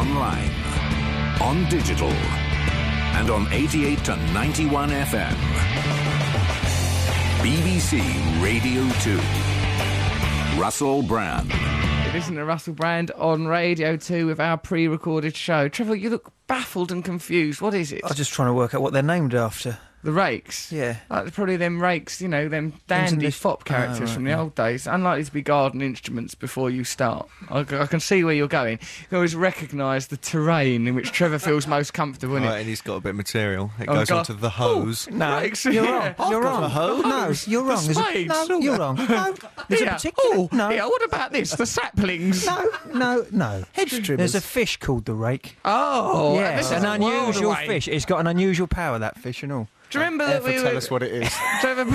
online, on digital, and on 88 to 91 FM. BBC Radio 2. Russell Brand. You're listening to Russell Brand on Radio 2 with our pre-recorded show. Trevor, you look baffled and confused. What is it? I was just trying to work out what they're named after. The Rakes? Yeah. Probably them Rakes, you know, them dandy fop characters from the old days. Unlikely to be garden instruments before you start. I can see where you're going. You can always recognise the terrain in which Trevor feels most comfortable in it. Right, and he's got a bit of material. It goes onto the hose. No, Rakes, you're yeah. wrong. You're wrong. No, you're wrong. The spades. No, you're wrong. No, there's a particular... No. Yeah, what about this? The saplings? No. Hedge trimmers. There's a fish called the rake. Oh, yeah, this it's is an a world unusual away. fish. It's got an unusual power, that fish and all. Do you remember that Tell us what it is. Trevor,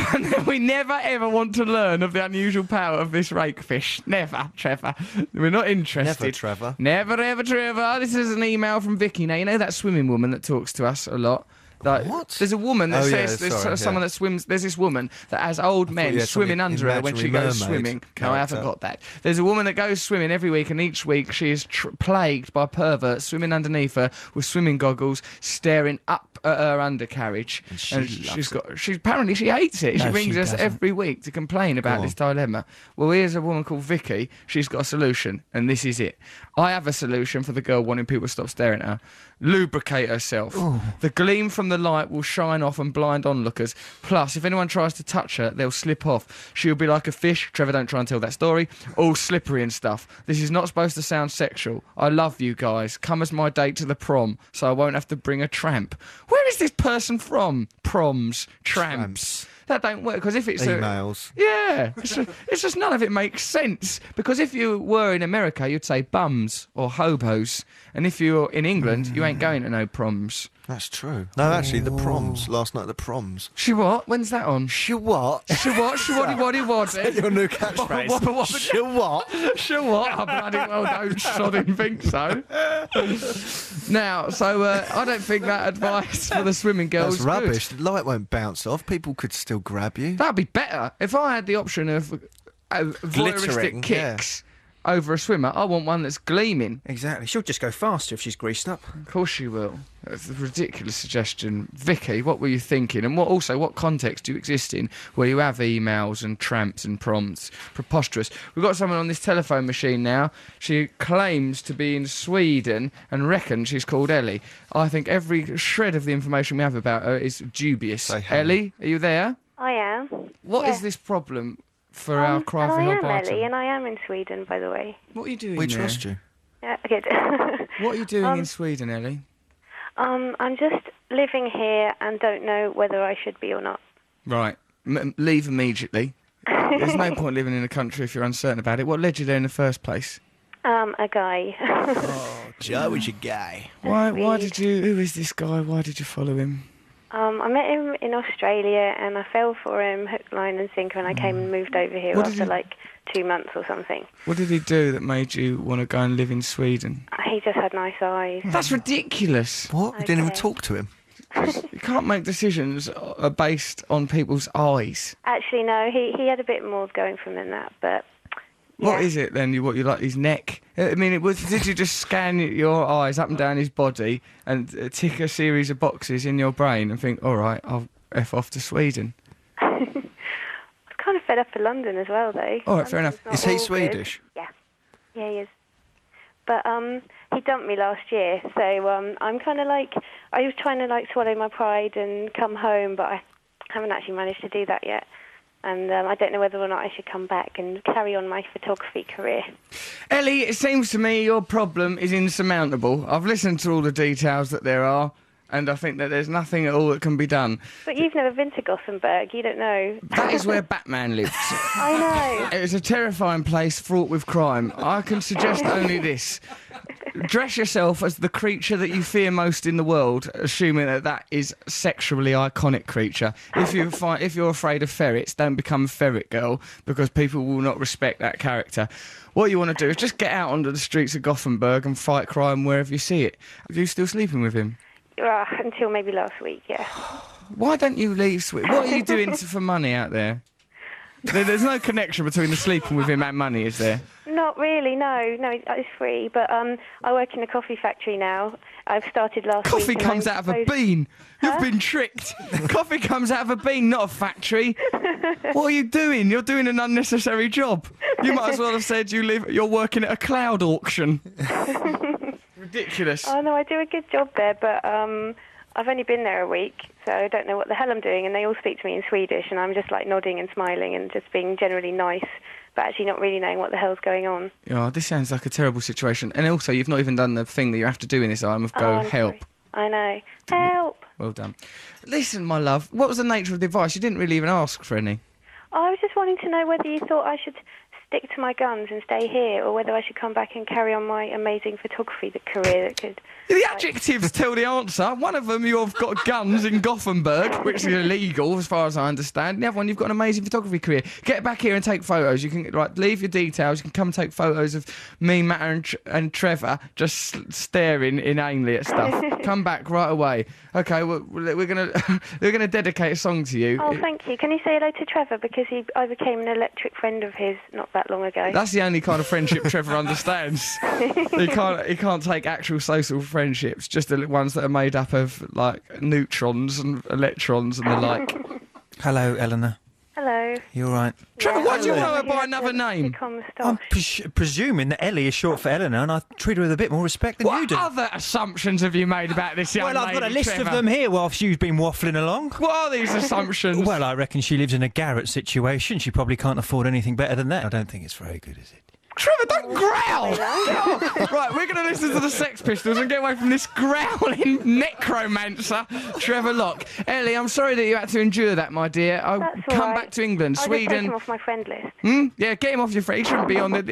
we never ever want to learn of the unusual power of this rake fish. Never, Trevor. We're not interested. Never, Trevor. Never, ever, Trevor. This is an email from Vicky. Now, you know that swimming woman that talks to us a lot? Like, What? There's a woman that says someone yeah. that swims. There's this woman that has old men you had swimming some under her when she imaginary goes mermaid swimming. No, I haven't character. got that. There's a woman that goes swimming every week, and each week she is plagued by perverts swimming underneath her with swimming goggles, staring up at her undercarriage. And she Apparently she hates it. No, she rings she us doesn't. every week to complain about this dilemma. Well, here's a woman called Vicky. She's got a solution, and this is it. I have a solution for the girl wanting people to stop staring at her. Lubricate herself. The gleam from the light will shine off and blind onlookers. Plus, if anyone tries to touch her, they'll slip off. She'll be like a fish. Trevor, don't try and tell that story. All slippery and stuff. This is not supposed to sound sexual. I love you guys. Come as my date to the prom, so I won't have to bring a tramp. Where is this person from? Proms. Tramps. That don't work, because if it's Emails. it's just none of it makes sense. Because if you were in America, you'd say bums or hobos, and if you're in England, you ain't going to no proms. That's true. No, actually, the proms. Last night, the proms. She what? When's that on? She what? She what? She what? Your new catchphrase. What? She what? She what? I bloody well don't sodding think so. Now, I don't think that advice for the swimming girls That's rubbish. The light won't bounce off. People could still grab you. That'd be better. If I had the option of Glittering, voyeuristic kicks over a swimmer, I want one that's gleaming. Exactly. She'll just go faster if she's greased up. Of course she will. That's a ridiculous suggestion. Vicky, what were you thinking? And what context do you exist in where you have emails and tramps and prompts? Preposterous. We've got someone on this telephone machine now. She claims to be in Sweden and reckons she's called Ellie. I think every shred of the information we have about her is dubious. Say hey. Ellie, are you there? I am. What is this problem for our cry for help I am item? Ellie, and I am in Sweden, by the way. What are you doing We there? trust you. Yeah, good. What are you doing in Sweden, Ellie? I'm just living here and don't know whether I should be or not. Right. Leave immediately. There's no point living in a country if you're uncertain about it. What led you there in the first place? A guy. Joe was your guy. Why did you... Who is this guy? Why did you follow him? I met him in Australia and I fell for him hook, line and sinker, and I came and moved over here after like 2 months or something. What did he do that made you want to go and live in Sweden? He just had nice eyes. That's ridiculous. What? You didn't even Okay. talk to him? You can't make decisions based on people's eyes. Actually, no, he had a bit more going for him than that, but... What yeah. is it then? What you like? His neck? I mean, did you just scan your eyes up and down his body and tick a series of boxes in your brain and think, all right, I'll F off to Sweden? I was kind of fed up of London as well, though. All right, fair enough. London's Is not he all good. Swedish? Yeah, he is. But he dumped me last year, so I'm kind of like... I was trying to like swallow my pride and come home, but I haven't actually managed to do that yet. And I don't know whether or not I should come back and carry on my photography career. Ellie, it seems to me your problem is insurmountable. I've listened to all the details that there are, and I think that there's nothing at all that can be done. But you've never been to Gothenburg, you don't know. That is where Batman lives. I know. It's a terrifying place fraught with crime. I can suggest only this. Dress yourself as the creature that you fear most in the world, assuming that is sexually iconic creature. If you're afraid of ferrets, don't become a ferret girl, because people will not respect that character. What you want to do is just get out onto the streets of Gothenburg and fight crime wherever you see it. Are you still sleeping with him? Until maybe last week, yeah. Why don't you leave Sweden? What are you doing for money out there? There's no connection between the sleeping with him and money, is there? Not really, no, it's free. But I work in a coffee factory now. I've started last week. Coffee comes out of a bean. You've been tricked. Coffee comes out of a bean, not a factory. What are you doing? You're doing an unnecessary job. You might as well have said you're working at a cloud auction. Ridiculous. Oh no, I do a good job there, but I've only been there a week, so I don't know what the hell I'm doing. And they all speak to me in Swedish, and I'm just like nodding and smiling and just being generally nice, but actually not really knowing what the hell's going on. Oh, this sounds like a terrible situation. And also, you've not even done the thing that you have to do in this item of go I'm help. sorry. I know. Help! Well done. Listen, my love, what was the nature of the advice? You didn't really even ask for any. I was just wanting to know whether you thought I should stick to my guns and stay here, or whether I should come back and carry on my amazing photography career that could... The adjectives tell the answer. One of them, you've got guns in Gothenburg, which is illegal as far as I understand. The other one, you've got an amazing photography career. Get back here and take photos. You can leave your details. You can come and take photos of me, Matt and Trevor just staring inanely at stuff. Come back right away. Okay, we're gonna dedicate a song to you. Oh, thank you. Can you say hello to Trevor, because I became an electric friend of his not that long ago. That's the only kind of friendship Trevor understands. He can't take actual social friendships, just the ones that are made up of like neutrons and electrons and the like. Hello, Eleanor. Hello. You all right? Trevor, why do you know her He by had another the name? stick on the I'm moustache. presuming that Ellie is short for Eleanor, and I treat her with a bit more respect than you What do. other assumptions have you made about this young Well, lady, I've got a list Trevor? of them here whilst you've been waffling along. What are these assumptions? Well, I reckon she lives in a garret situation. She probably can't afford anything better than that. I don't think it's very good, is it? Trevor, don't growl! Get off. Right, we're going to listen to the Sex Pistols and get away from this growling necromancer, Trevor Locke. Ellie, I'm sorry that you had to endure that, my dear. I'll That's all come right. back to England, I'll just take Sweden. him off my friend list. Yeah, get him off your friend. He shouldn't be on the...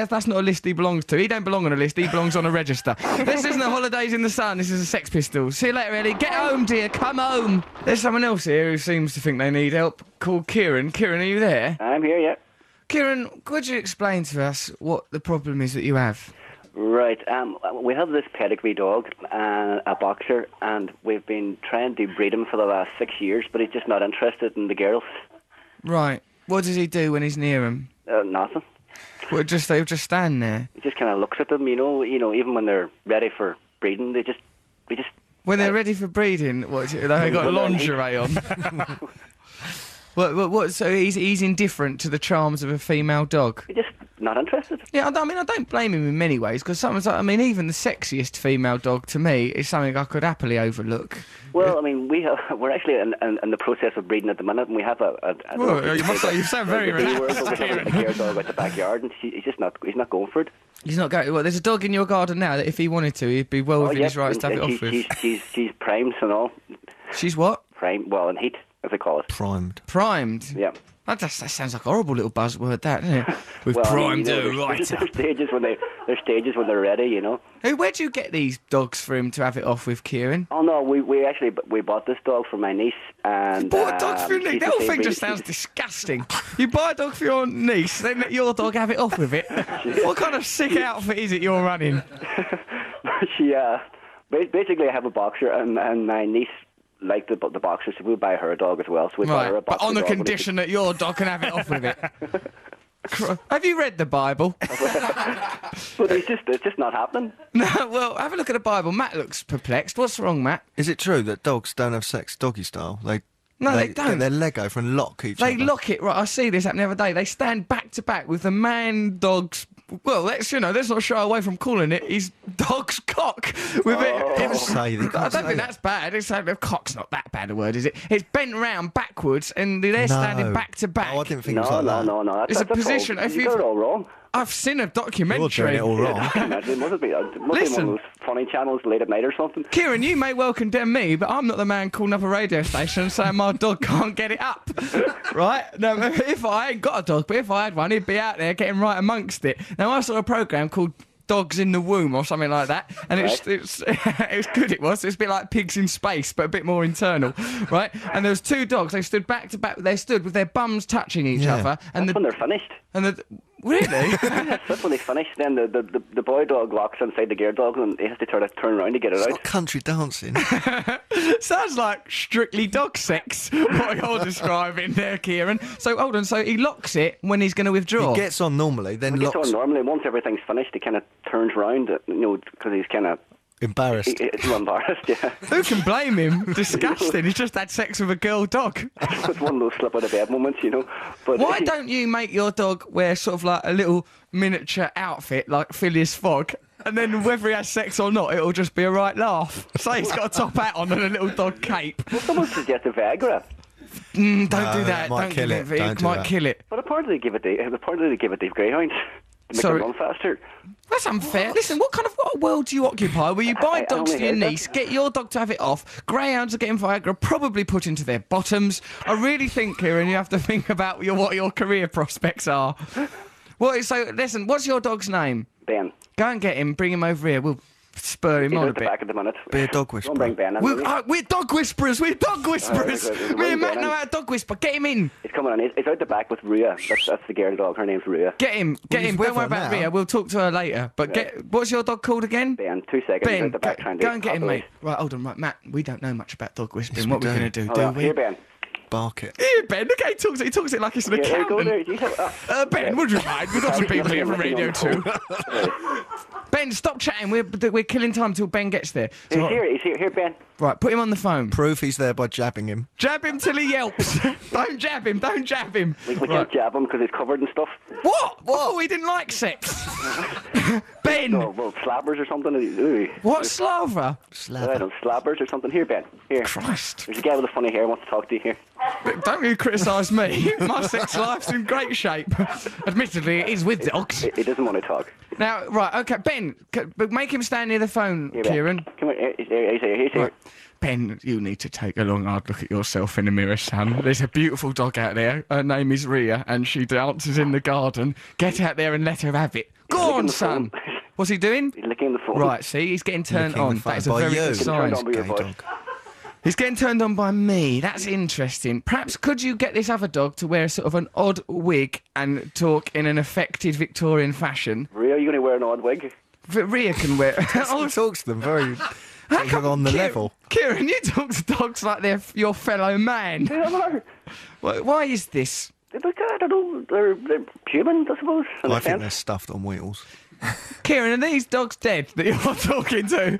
that's not a list he belongs to. He don't belong on a list. He belongs on a register. This isn't the Holidays in the Sun. This is the Sex Pistols. See you later, Ellie. Get home, dear. Come home. There's someone else here who seems to think they need help, called Kieran. Kieran, are you there? I'm here, yeah. Kieran, could you explain to us what the problem is that you have? Right, we have this pedigree dog, a boxer, and we've been trying to breed him for the last 6 years, but he's just not interested in the girls. Right. What does he do when he's near them? Nothing. Well, they'll just stand there. He just kind of looks at them, you know, even when they're ready for breeding, we just... When they're ready for breeding, they got lingerie on. What? So he's indifferent to the charms of a female dog. He's just not interested. Yeah, I mean, I don't blame him in many ways, because someone's like, I mean, even the sexiest female dog to me is something I could happily overlook. Well, I mean, we're actually in the process of breeding at the minute, and we have a Well, you sound very relaxed, a girl dog out the backyard, and he's not going for it. He's not going. Well, there's a dog in your garden now that if he wanted to, he'd be well within his rights to have it off with. She's primed and all. She's what? Primed, well, in heat, as they call it. Primed. Primed. Yeah. That sounds like a horrible little buzzword, that, doesn't it? We've Well, primed her there's right up. stages when they're ready, you know. Hey, where do you get these dogs for him to have it off with, Kieran? Oh no, we actually bought this dog for my niece, and Bought a dog for your niece? she's The the whole same thing breed. just sounds disgusting. You buy a dog for your niece, then let your dog have it off with it. What kind of sick outfit is it you're running? She basically I have a boxer, and my niece liked the boxer, so we'll buy her a dog as well. So we bought her a Right, but boxer on the dog, but condition that your dog can have it off with it. Have you read the Bible? but it's just not happening. No, well, have a look at the Bible. Matt looks perplexed. What's wrong, Matt? Is it true that dogs don't have sex doggy style? No, they don't. Get their leg over and lock each They other. lock it, right, I see this happen the other day. They stand back to back with the man dog's... Well, let's not shy away from calling it his dog's cock. With it... Say they I can't don't say think that. that's bad. Cock's not that bad a word, is it? It's bent round backwards and they're standing back to back. Oh, I didn't think it was like that. No. It's a that's position. All, If you you've- got it all wrong. I've seen a documentary. You're doing it all wrong. It must be one Listen. of those funny channels late at night or something. Kieran, you may well condemn me, but I'm not the man calling up a radio station saying my dog can't get it up. Right? No, if I ain't got a dog, but if I had one, he'd be out there getting right amongst it. Now, I saw a programme called Dogs in the Womb or something like that, and it's good. It was. It's a bit like Pigs in Space, but a bit more internal, right? And there was two dogs. They stood back to back. They stood with their bums touching each other, and That's when they're finished. and Really? Yes, that's when they finish. Then the boy dog locks inside the girl dog, and he has to turn around to get it It's out. not country dancing. Sounds like strictly dog sex, what you're describing there, Kieran. So, hold on, so he locks it when he's going to withdraw? He gets on normally, then He gets locks. on normally. Once everything's finished, he kind of turns around, because he's kind of Embarrassed. embarrassed. Yeah, Who can blame him? Disgusting. He's just had sex with a girl dog. it's one of those slip out of bed moments, But Why don't you make your dog wear sort of like a little miniature outfit like Phileas Fogg? And then whether he has sex or not, it'll just be a right laugh. Say he's got a top hat on and a little dog cape. someone suggested Viagra? Don't do No, that. might Don't kill give it. it. Don't It do might that. kill it. But apparently they give it greyhounds to make Sorry. them run faster. That's unfair. Listen, what world do you occupy where you buy I dogs only for your heard that. niece, get your dog to have it off, greyhounds are getting Viagra, probably put into their bottoms. I really think, Kieran, you have to think about what your career prospects are. So, listen, what's your dog's name? Ben, Go and get him, bring him over here. We'll spur him he's on a out the bit. back at the minute. Be a dog Don't whisperer. bring Ben in. We're dog whisperers. We're dog whisperers. good. Me and Matt Ben know in. how to dog whisper. Get him in. He's coming in. He's out the back with Rhea. That's the girl dog. Her name's Rhea. Get him. Get he's him. with Don't worry her about now. Rhea. We'll talk to her later. But what's your dog called again? Ben, 2 seconds. He's Ben, out the back trying to go and get him, hop mate. away. Right, hold on. Right, Matt, we don't know much about dog whispering. Yes, what we are we going to do. do? Oh, Do well, we? here, Ben. Bark it. Here, Ben. Look how he talks it like it's an Here, go there. accountant. You have, Ben, would you mind? We've got some people here from Radio 2. Ben, stop chatting. We're killing time till Ben gets there. So, He's here. Here, Ben. right, put him on the phone. Proof he's there by jabbing him. Jab him till he yelps. Don't jab him. Don't jab him. We can't jab him because he's covered and stuff. What? Oh, he didn't like sex. Ben, No, well, slabbers or something. Ooh. what slaver? I don't slabbers or something. Here, Ben. Here. Christ. There's a guy with a funny hair who wants to talk to you here. Don't you criticise me. My sex life's in great shape. Admittedly, it is with dogs. He doesn't want to talk. Now, right, okay, Ben, but make him stand near the phone, Here, Ben. Kieran. Come here. He's here. He's here. Right. Ben, you need to take a long, hard look at yourself in the mirror, son. There's a beautiful dog out there. Her name is Rhea, and she dances in the garden. Get out there and let her have it. Go licking on, the son. phone. What's he doing? He's licking the phone. Right, see, he's getting turned Licking the on. phone That is a by very you. good Getting sign. turned on by your Gay voice. dog. He's getting turned on by me. That's interesting. Perhaps could you get this other dog to wear sort of an odd wig and talk in an affected Victorian fashion? Rhea, you going to wear an odd wig? Rhea can wear. He talks to them very on the level. Kieran, you talk to dogs like they're your fellow man. Why is this? I don't know. They're human, I suppose. in a I think sense. they're stuffed on wheels. Kieran, are these dogs dead that you're talking to?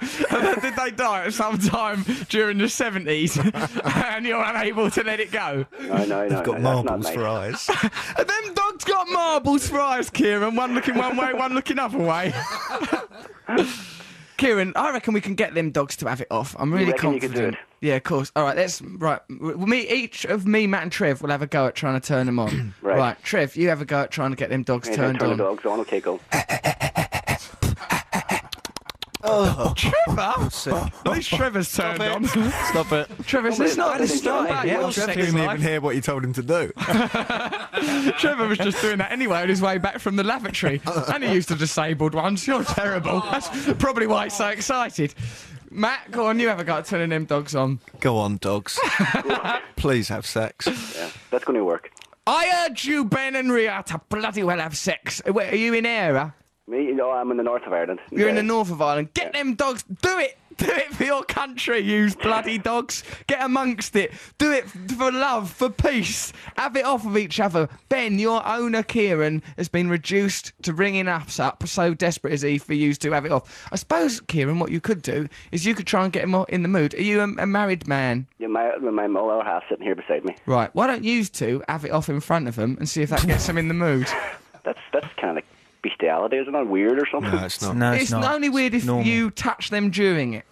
Did they die at some time during the 70s and you're unable to let it go? No. They've got that's not marbles nice. for eyes. And them dogs got marbles for eyes, Kieran. One looking one way, one looking other way. Kieran, I reckon we can get them dogs to have it off. I'm really reckon you could confident. do it? Yeah, of course. All right, each of me, Matt, and Trev will have a go at trying to turn them on. Right. Trev, you have a go at trying to get them dogs Yeah, turned turn on. the dogs on. Okay, go. Trevor? At least Trevor's turned on. Stop it. Trevor, it's not It's not enjoying about it. your Trev sex didn't even life. hear what you told him to do. Trevor was just doing that anyway on his way back from the lavatory. And he used the disabled ones. You're terrible. That's probably why he's so excited. Matt, go on, you have a go at turning them dogs on. Go on, dogs. Please have sex. Yeah, that's going to work. I urge you, Ben and Rhea, to bloody well have sex. Wait, are you in Era? Me, I'm in the north of Ireland. You're in the north of Ireland. Get them dogs. Do it. Do it for your country, you bloody dogs. Get amongst it. Do it for love, for peace. Have it off of each other. Ben, your owner, Kieran, has been reduced to ringing us up. So desperate is he for you to have it off. I suppose, Kieran, what you could do is you could try and get him in the mood. Are you a married man? Yeah, my mother half sitting here beside me. Right. Why don't you two have it off in front of them and see if that gets them in the mood? That's kind of like bestiality. Is it not weird or something? No, it's not. No, It's not. only weird if Normal. you touch them during it.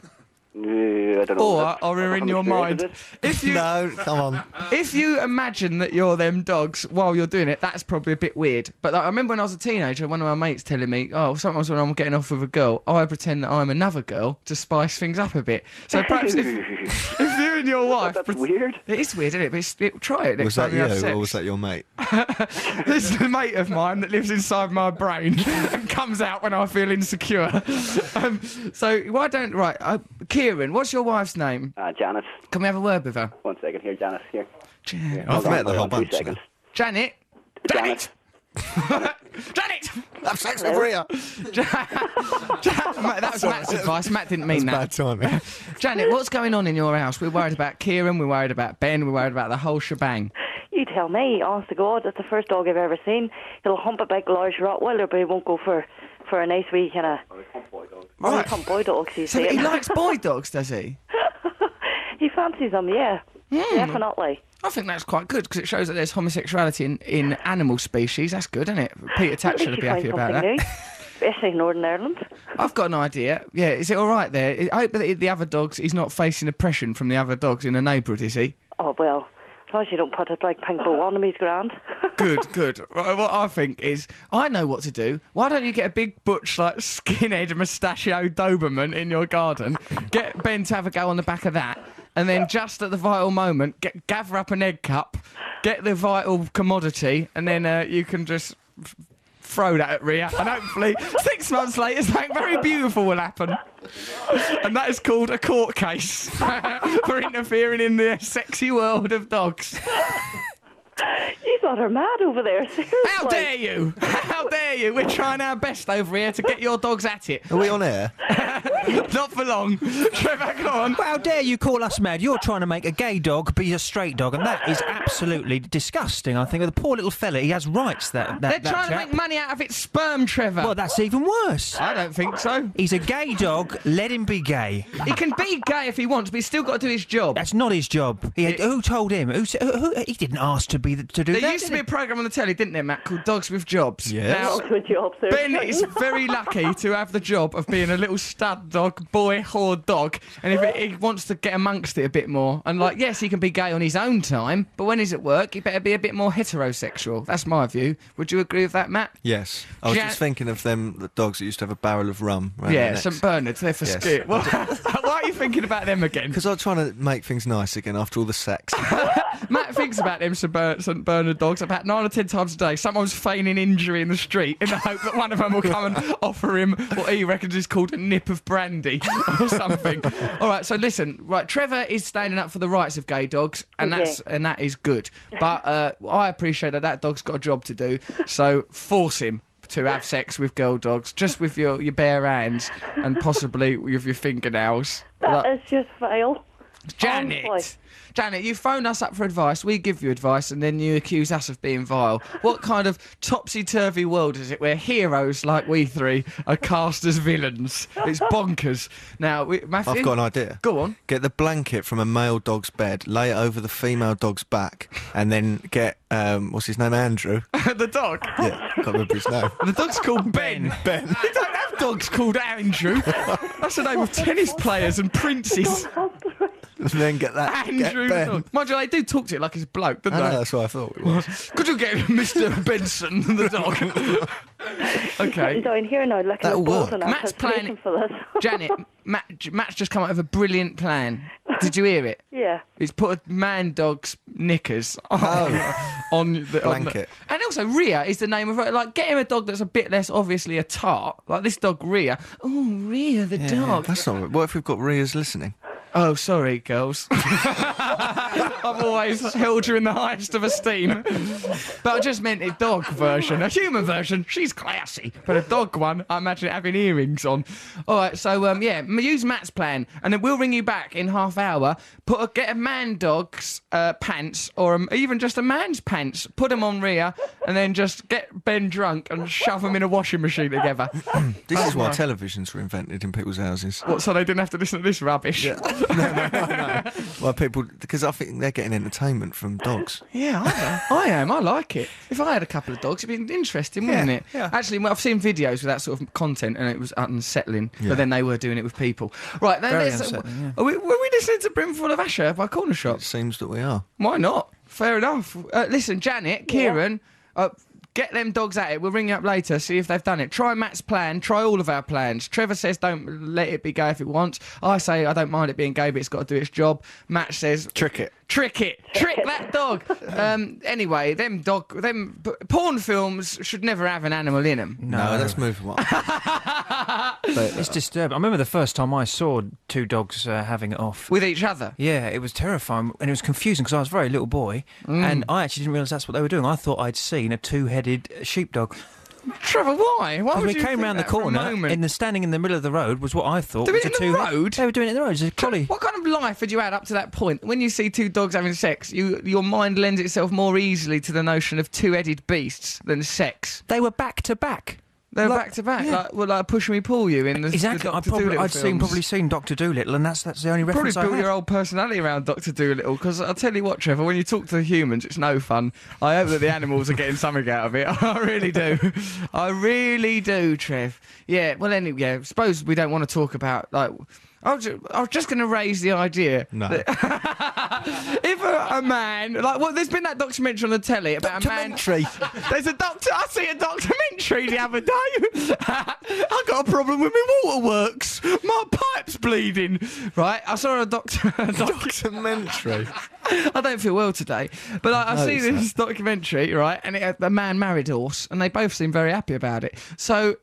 I don't know. Or are in I'm your experienced mind. with it. If you No, come on. If you imagine that you're them dogs while you're doing it, that's probably a bit weird. But like, I remember when I was a teenager, one of my mates telling me, oh, sometimes when I'm getting off with a girl, I pretend that I'm another girl to spice things up a bit. So perhaps if you and your wife... That's weird. It is weird, isn't it? But try it next Was that time you have you sex. or was that your mate? This is a mate of mine that lives inside my brain and comes out when I feel insecure. So why don't... Right, Kieran, what's your wife's name? Janice. Can we have a word with her? 1 second. Here, Janice. Here. Janet. I've met the whole Hold on, 2 bunch. seconds. Janet? Janice. Janet! Have sex with Rhea. That was Matt's advice. Matt didn't mean that. Bad timing. Janet, what's going on in your house? We're worried about Kieran, we're worried about Ben, we're worried about the whole shebang. You tell me, honest to God, it's the first dog I've ever seen. He'll hump a big, large Rottweiler, but he won't go for a nice wee kind of... Right. Hump boy dogs, you So see. he likes boy dogs, does he? He fancies them, yeah. Definitely. I think that's quite good because it shows that there's homosexuality in animal species. That's good, isn't it? Peter Tatchell would be happy about that. New, especially in Northern Ireland. I've got an idea. Yeah, is it all right there? I hope that the other dogs, he's not facing oppression from the other dogs in the neighbourhood, is he? Oh, well, as long as you don't put it like pink bow on him, he's grand. Good. What I think is, I know what to do. Why don't you get a big butch, like, skinhead mustachioed Doberman in your garden, get Ben to have a go on the back of that, and then just at the vital moment, gather up an egg cup, get the vital commodity, and then you can just throw that at Rhea, and hopefully 6 months later something very beautiful will happen. And that is called a court case for interfering in the sexy world of dogs. You got her mad over there, seriously. How dare you? How dare you? We're trying our best over here to get your dogs at it. Are we on air? Not for long. Trevor, go on. How dare you call us mad? You're trying to make a gay dog be a straight dog, and that is absolutely disgusting. I think the poor little fella, he has rights. They're trying to make money out of its sperm, Trevor. Well, that's even worse. I don't think so. He's a gay dog. Let him be gay. He can be gay if he wants, but he's still got to do his job. That's not his job. Who told him? Who, he didn't ask to do that. There used to be a programme on the telly, didn't there, Matt, called Dogs with Jobs? Yes. Now, Dogs with jobs, sir. Ben is very lucky to have the job of being a little stud dog, boy, whore dog, and if he wants to get amongst it a bit more, and like, yes, he can be gay on his own time, but when he's at work, he better be a bit more heterosexual. That's my view. Would you agree with that, Matt? Yes. I was just thinking of the dogs that used to have a barrel of rum. Yeah, St Bernards, they're for skit. Why are you thinking about them again? Because I'm trying to make things nice again after all the sex. Matt thinks about them St Bernard dogs about 9 or 10 times a day. Someone's feigning injury in the street in the hope that one of them will come and offer him what he reckons is called a nip of brandy or something. All right, so listen, right, Trevor is standing up for the rights of gay dogs, and that is good. But I appreciate that dog's got a job to do, so force him to have sex with girl dogs, just with your bare hands and possibly with your fingernails. That is just vile. Janet! Honestly. Janet, you phone us up for advice, we give you advice, and then you accuse us of being vile. What kind of topsy-turvy world is it where heroes like we three are cast as villains? It's bonkers. Now, Matthew... I've got an idea. Go on. Get the blanket from a male dog's bed, lay it over the female dog's back, and then get, what's his name, Andrew? The dog? Yeah, can't remember his name. The dog's called Ben. Ben. You don't have dogs called Andrew. That's the name of tennis players and princes. And then get that. Andrew get the Ben. dog. Mind you, they do talk to you like he's a bloke, don't I know, they? that's what I thought it was. Could you get Mr. Benson, the dog? Okay. Down here now, looking That'll at both work. and Matt's planning for this. Janet, Matt's just come up with a brilliant plan. Did you hear it? Yeah. He's put a man dog's knickers on the Blanket. and also Rhea is the name of it. Like, get him a dog that's a bit less obviously a tart. Like this dog Rhea. Oh, Rhea the dog. That's not right. What if we've got Rhea's listening? Oh, sorry, girls. I've always held you in the highest of esteem. But I just meant a dog version. A human version, she's classy. But a dog one, I imagine having earrings on. All right, so, use Matt's plan. And then we'll ring you back in half hour. Get a man dog's pants, or even just a man's pants. Put them on Rhea, and then just get Ben drunk and shove them in a washing machine together. This is why televisions were invented in people's houses. What, so they didn't have to listen to this rubbish? Yeah. No. Well, because I think they're getting entertainment from dogs. Yeah, I am. I like it. If I had a couple of dogs, it'd be interesting, wouldn't it? Yeah. Actually, I've seen videos with that sort of content, and it was unsettling. Yeah. But then they were doing it with people. Right, then Very were unsettling, yeah. we listening to Brimful of Asher by Corner Shop? It seems that we are. Why not? Fair enough. Listen, Janet, Kieran, get them dogs at it. We'll ring you up later, see if they've done it. Try Matt's plan. Try all of our plans. Trevor says don't let it be gay if it wants. I say I don't mind it being gay, but it's got to do its job. Matt says... Trick it. Trick that dog. Anyway, them porn films should never have an animal in them. No, let's move on. It's disturbing. I remember the first time I saw two dogs having it off. With each other? Yeah, it was terrifying, and it was confusing because I was a very little boy, and I actually didn't realise that's what they were doing. I thought I'd seen a two-headed sheepdog. Trevor, why? Why would we you came think round the that for a corner, moment? standing in the middle of the road was what I thought Doing was it a in the two-headed- road? They were doing it in the road. It was a collie. What kind of life had you had up to that point? When you see two dogs having sex, your mind lends itself more easily to the notion of two-headed beasts than sex. They were back to back. They're Like- back to back, yeah. like Push Me Pull You in the Exactly. The Dr. Dolittle I'd films. probably seen Dr. Dolittle, and that's the only Probably reference I built had. your old personality around Dr. Dolittle, because I'll tell you what, Trevor, when you talk to the humans, it's no fun. I hope that the animals are getting something out of it. I really do. I really do, Trev. Yeah, well, anyway, yeah, suppose we don't want to talk about, like... I was just going to raise the idea that if a man, like, well, there's been that documentary on the telly about a man. There's a I see a documentary the other day. I got a problem with my waterworks. My pipe's bleeding. Right, I saw a Documentary. I don't feel well today, but I see this documentary, right, and a man married a horse, and they both seem very happy about it. So.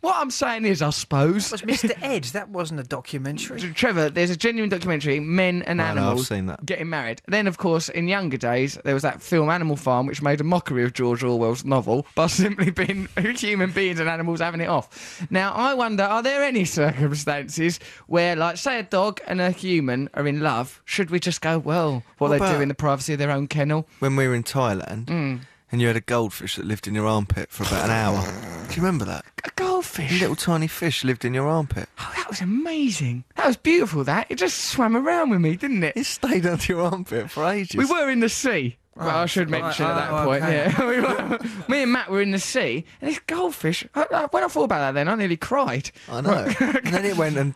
What I'm saying is, I suppose... That was Mr. Ed. That wasn't a documentary. Trevor, there's a genuine documentary, men and animals I've seen that. getting married. Then, of course, in younger days, there was that film Animal Farm, which made a mockery of George Orwell's novel by simply being human beings and animals having it off. Now, I wonder, are there any circumstances where, like, say a dog and a human are in love, should we just go, well, what they do in the privacy of their own kennel? When we were in Thailand... And you had a goldfish that lived in your armpit for about an hour. Do you remember that? A goldfish? A little tiny fish lived in your armpit. Oh, that was amazing. That was beautiful, that. It just swam around with me, didn't it? It stayed under your armpit for ages. We were in the sea. Well, I should mention at that point, yeah. Me and Matt were in the sea, and this goldfish, when I thought about that then, I nearly cried. I know. And then it went and...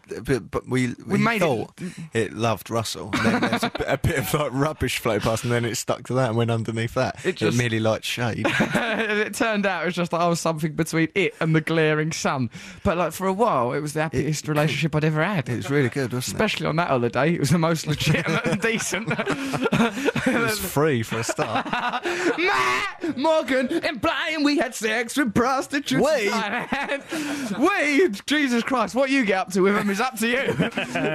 But we made thought it loved Russell. And then there's a bit of like rubbish floated past, and then it stuck to that and went underneath that. It merely liked shade. It turned out it was just like I was something between it and the glaring sun. But like for a while, it was the happiest relationship I'd ever had. It was really good, wasn't Especially on that holiday. It was the most legitimate and decent. it? It was free for a start. Matt, Morgan, implying we had sex with prostitutes. We? Jesus Christ, what you get up to with them is up to you.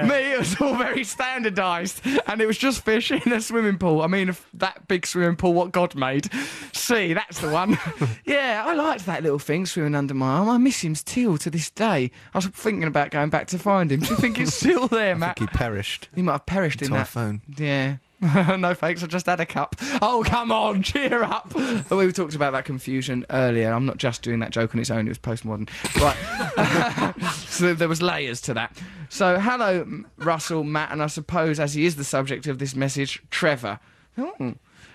Me, it was all very standardised, and it was just fish in a swimming pool. I mean, that big swimming pool, what God made. See, that's the one. Yeah, I liked that little thing swimming under my arm. I miss him still to this day. I was thinking about going back to find him. Do you think it's still there, I Matt? think he perished. He might have perished in that. Typhoon. Yeah. No thanks, I just had a cup. Oh, come on, cheer up. But we talked about that confusion earlier. I'm not just doing that joke on its own, it was postmodern. Right. So there was layers to that. So hello, Russell, Matt, and I suppose, as he is the subject of this message, Trevor.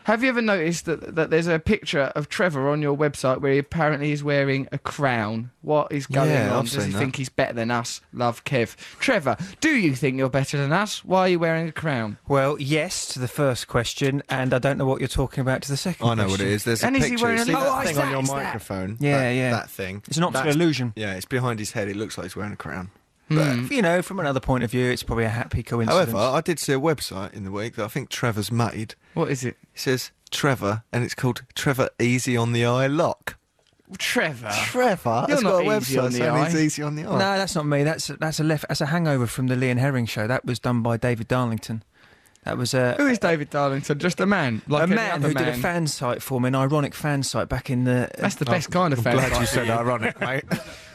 Have you ever noticed that there's a picture of Trevor on your website where he apparently is wearing a crown? What is going on? Does he think he's better than us? Love, Kev. Trevor, do you think you're better than us? Why are you wearing a crown? Well, yes to the first question, and I don't know what you're talking about to the second question. I know what it is. There's And a is he picture. wearing a See little- that Oh, thing is on that- your is that- microphone? Yeah, yeah. That thing. It's an optical That's- illusion. Yeah, it's behind his head. It looks like he's wearing a crown. But, you know, from another point of view, it's probably a happy coincidence. However, I did see a website in the week that I think Trevor's made. What is it? It says Trevor, and it's called Trevor Easy on the Eye Lock. Trevor. Trevor? You're It's not got a easy on website the saying eye. he's easy on the eye. No, that's not me. That's a hangover from the Lee and Herring show. That was done by David Darlington. That was Who is David Darlington? Just a man? Like a any man other who did a fan site for me, an ironic fan site back in the... That's the best kind of fan. Glad you site. said ironic, mate.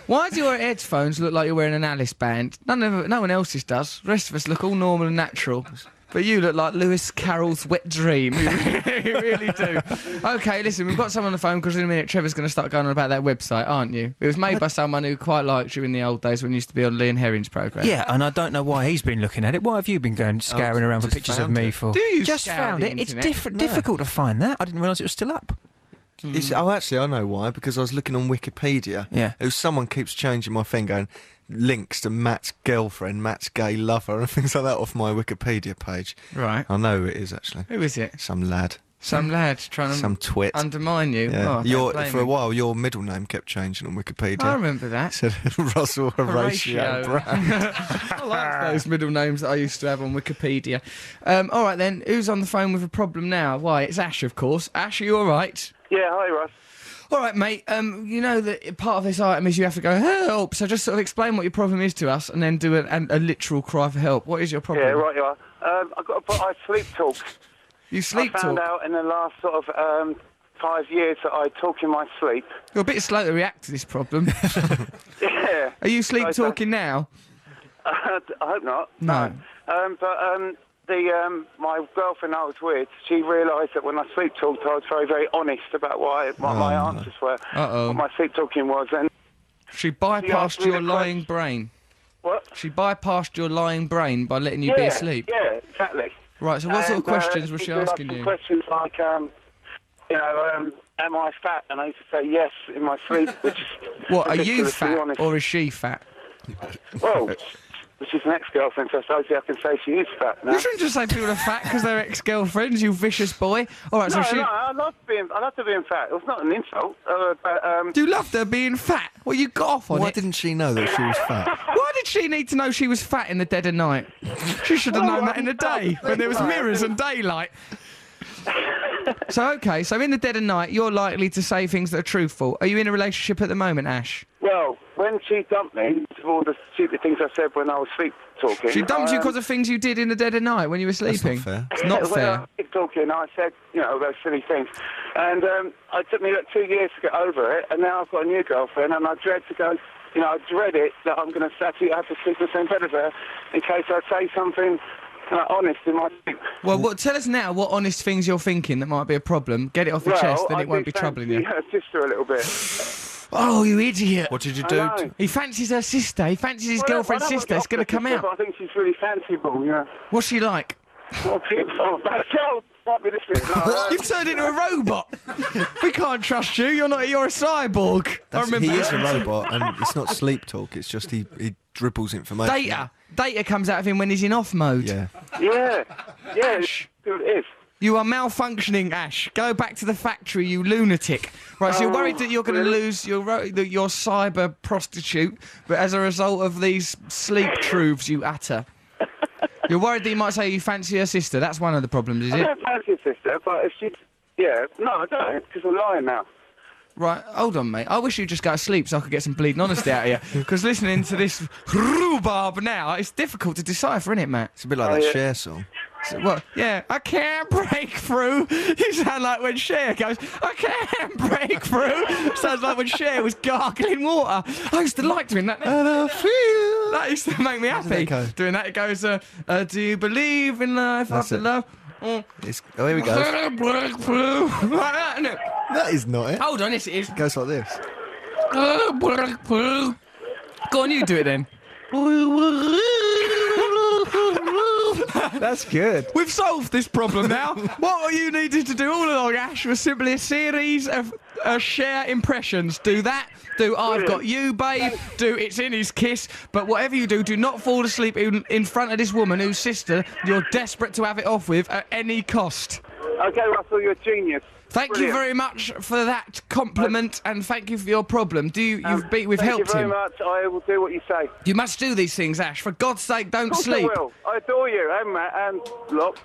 Why do your headphones look like you're wearing an Alice band? No one else's does. The rest of us look all normal and natural. But you look like Lewis Carroll's Wet Dream. You really do. Okay, listen, we've got someone on the phone because in a minute Trevor's going to start going on about that website, aren't you? It was made by someone who quite liked you in the old days when you used to be on Lee and Herring's programme. Yeah, and I don't know why he's been looking at it. Why have you been going scouring around for just pictures of found me it. for? Do you just scour found the it? It's internet? difficult to find that. I didn't realise it was still up. Oh, actually, I know why. Because I was looking on Wikipedia. Yeah. Someone keeps changing my thing, going links to Matt's girlfriend, Matt's gay lover, and things like that off my Wikipedia page. Right. I know who it is, actually. Who is it? Some lad. Some lad trying to Some twit. undermine you. Yeah. Oh, don't blame for a him. while, your middle name kept changing on Wikipedia. I remember that. It said Russell Horatio Brown. I like those middle names that I used to have on Wikipedia. All right then, who's on the phone with a problem now? Why, it's Ash, of course. Ash, are you all right? Yeah, hi, Russ. All right, mate. You know that part of this item is you have to go help. So just sort of explain what your problem is to us, and then do a literal cry for help. What is your problem? Yeah, right you are. I sleep talk. You sleep I found talk? out in the last sort of 5 years that I talk in my sleep. You're a bit slow to react to this problem. Yeah. Are you sleep talking now? I hope not. No. My girlfriend I was with, she realised that when I sleep talked, I was very, very honest about what my answers were. Uh-oh. What my sleep talking was, and she bypassed your lying brain. What? She bypassed your lying brain by letting you be asleep. Yeah, exactly. Right. So what sort of questions was she asking you? Questions like, am I fat? And I used to say yes in my sleep. Which What, are you fat honest. or is she fat? Well, she's an ex-girlfriend, so I suppose I can say she is fat now. You shouldn't just say people are fat because they're ex-girlfriends, you vicious boy. All right, No, so she... I love her being fat. It's not an insult. You loved her being fat? Well, you got off on Why it. didn't she know that she was fat? Why did she need to know she was fat in the dead of night? She should have known that in the day, when there was mirrors and daylight. So, okay, so in the dead of night, you're likely to say things that are truthful. Are you in a relationship at the moment, Ash? Well, when she dumped me for all the stupid things I said when I was sleep talking... She dumped you because of things you did in the dead of night when you were sleeping? That's not fair. It's not when fair. I was sleep talking, I said, those silly things. And it took me like 2 years to get over it, and now I've got a new girlfriend, and I dread to go... I dread it that I'm going to have to sleep in the same bed as her in case I say something... honest in my sleep. Well, tell us now what honest things you're thinking that might be a problem. Get it off your chest, then it won't be troubling you. Her sister a little bit. Oh, you idiot. What did you do? He fancies her sister. He fancies his girlfriend's sister. It's going to come out. I think she's really fanciful, yeah. What's she like? Well, people, might be listening. You've turned into a robot. We can't trust you. You're a cyborg. I remember. He is a robot, and it's not sleep talk. It's just he dribbles information. Data comes out of him when he's in off mode. Yeah. Yeah, it is. You are malfunctioning, Ash. Go back to the factory, you lunatic. Right, so you're worried that you're going to lose your cyber prostitute, but as a result of these sleep truths you utter. You're worried that you might say you fancy her sister. That's one of the problems, is it? I don't fancy her sister, but if she's... Yeah, no, I don't, because I'm lying now. Right, hold on, mate. I wish you'd just go to sleep so I could get some bleeding honesty out of you. Because listening to this rhubarb now, it's difficult to decipher, isn't it, Matt? It's a bit like that Cher song. So, well, yeah, I can't break through. You sound like when Cher goes, I can't break through. Sounds like when Cher was gargling water. I used to like doing that. And I feel... That used to make me happy. Doing that, it goes, do you believe in life after love? Oh, here we go. Break through. Like that, isn't it? That is not it. Hold on, yes, it is. It goes like this. Go on, you do it then. That's good. We've solved this problem now. What you needed to do all along, Ash, was simply a series of Cher impressions. Do that. Do I've Got You, Babe. Do It's in His Kiss. But whatever you do, do not fall asleep in front of this woman whose sister you're desperate to have it off with at any cost. Okay, Russell, you're a genius. Thank you very much for that compliment, and thank you for your problem. We've helped him. Thank you very much. I will do what you say. You must do these things, Ash. For God's sake, don't sleep. I will. I adore you, and Matt, and Lop.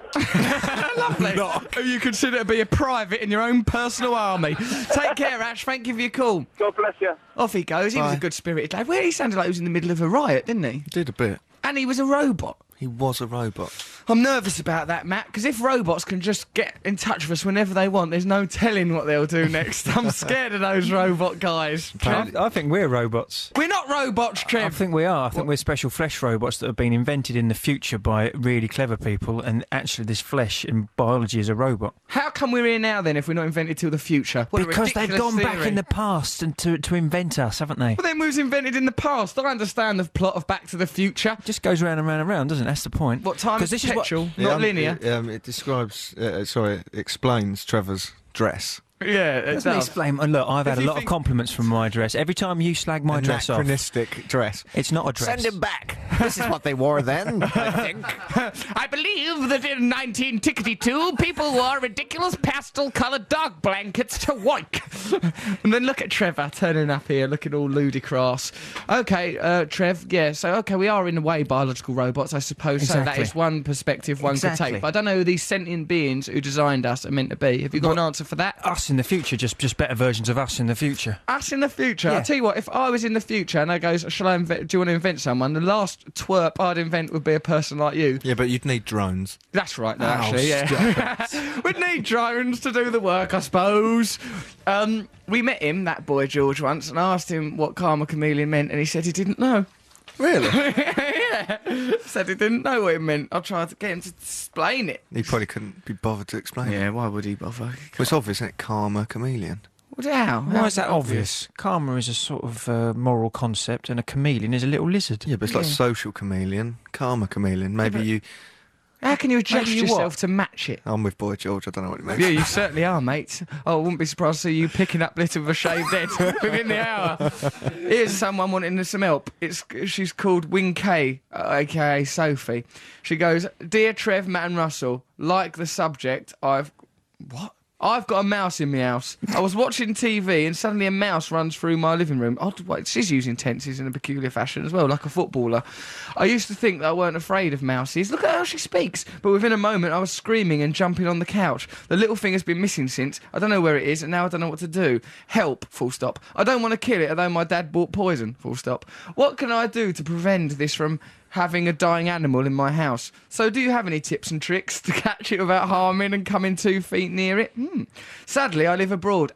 Lovely. Who you consider to be a private in your own personal army. Take care, Ash. Thank you for your call. God bless you. Off he goes. He was a good-spirited lad. Well, he sounded like he was in the middle of a riot, didn't he? Did a bit. And he was a robot. He was a robot. I'm nervous about that, Matt, because if robots can just get in touch with us whenever they want, there's no telling what they'll do next. I'm scared of those robot guys. I think we're robots. We're not robots, Trev. I think we are. I think we're special flesh robots that have been invented in the future by really clever people, and actually this flesh in biology is a robot. How come we're here now, then, if we're not invented till the future? What because they've gone back in the past and to invent us, haven't they? Well, then we was invented in the past. I understand the plot of Back to the Future. It just goes round and round and round, doesn't it? That's the point. What time is petrol, not linear. It describes, it explains Trevor's dress. Yeah, it doesn't explain. Look, I've had a lot of compliments from my dress. Every time you slag my dress off, anachronistic dress. It's not a dress. Send him back. This is what they wore then, I think. I believe that in 1962, people wore ridiculous pastel-coloured dog blankets to work. And then look at Trevor turning up here, looking all ludicrous. Okay, Trev, yeah, so, okay, we are in a way biological robots, I suppose. Exactly. So that is one perspective one could take. But I don't know who these sentient beings who designed us are meant to be. Have you got an answer for that? Us in the future, just better versions of us in the future. Us in the future? Yeah. I'll tell you what, if I was in the future and I goes, do you want to invent someone? The last twerp I'd invent would be a person like you. Yeah, but you'd need drones. That's right, though, actually, yeah. We'd need drones to do the work, I suppose. We met him, that boy George, once, and I asked him what Karma Chameleon meant, and he said he didn't know. Really? Yeah. Said he didn't know what it meant. I tried to get him to explain it. He probably couldn't be bothered to explain it. Yeah, why would he bother? Well, it's obvious, isn't it? Karma Chameleon. Well, how? Why is that obvious? Karma is a sort of moral concept, and a chameleon is a little lizard. Yeah, but it's like social chameleon, karma chameleon. Maybe you... How can you adjust Maybe you yourself what? to match it? I'm with Boy George, I don't know what it means. Yeah, you certainly are, mate. Oh, I wouldn't be surprised to see you picking up litter with a shaved head within the hour. Here's someone wanting some help. She's called Wing K, a.k.a. Sophie. She goes, Dear Trev, Matt and Russell, like the subject, I've got a mouse in my house. I was watching TV and suddenly a mouse runs through my living room. She's using tenses in a peculiar fashion as well, like a footballer. I used to think that I weren't afraid of mouses. Look at how she speaks. But within a moment, I was screaming and jumping on the couch. The little thing has been missing since. I don't know where it is, and now I don't know what to do. Help, full stop. I don't want to kill it, although my dad bought poison, full stop. What can I do to prevent this from having a dying animal in my house? So do you have any tips and tricks to catch it without harming and coming 2 feet near it? Sadly, I live abroad.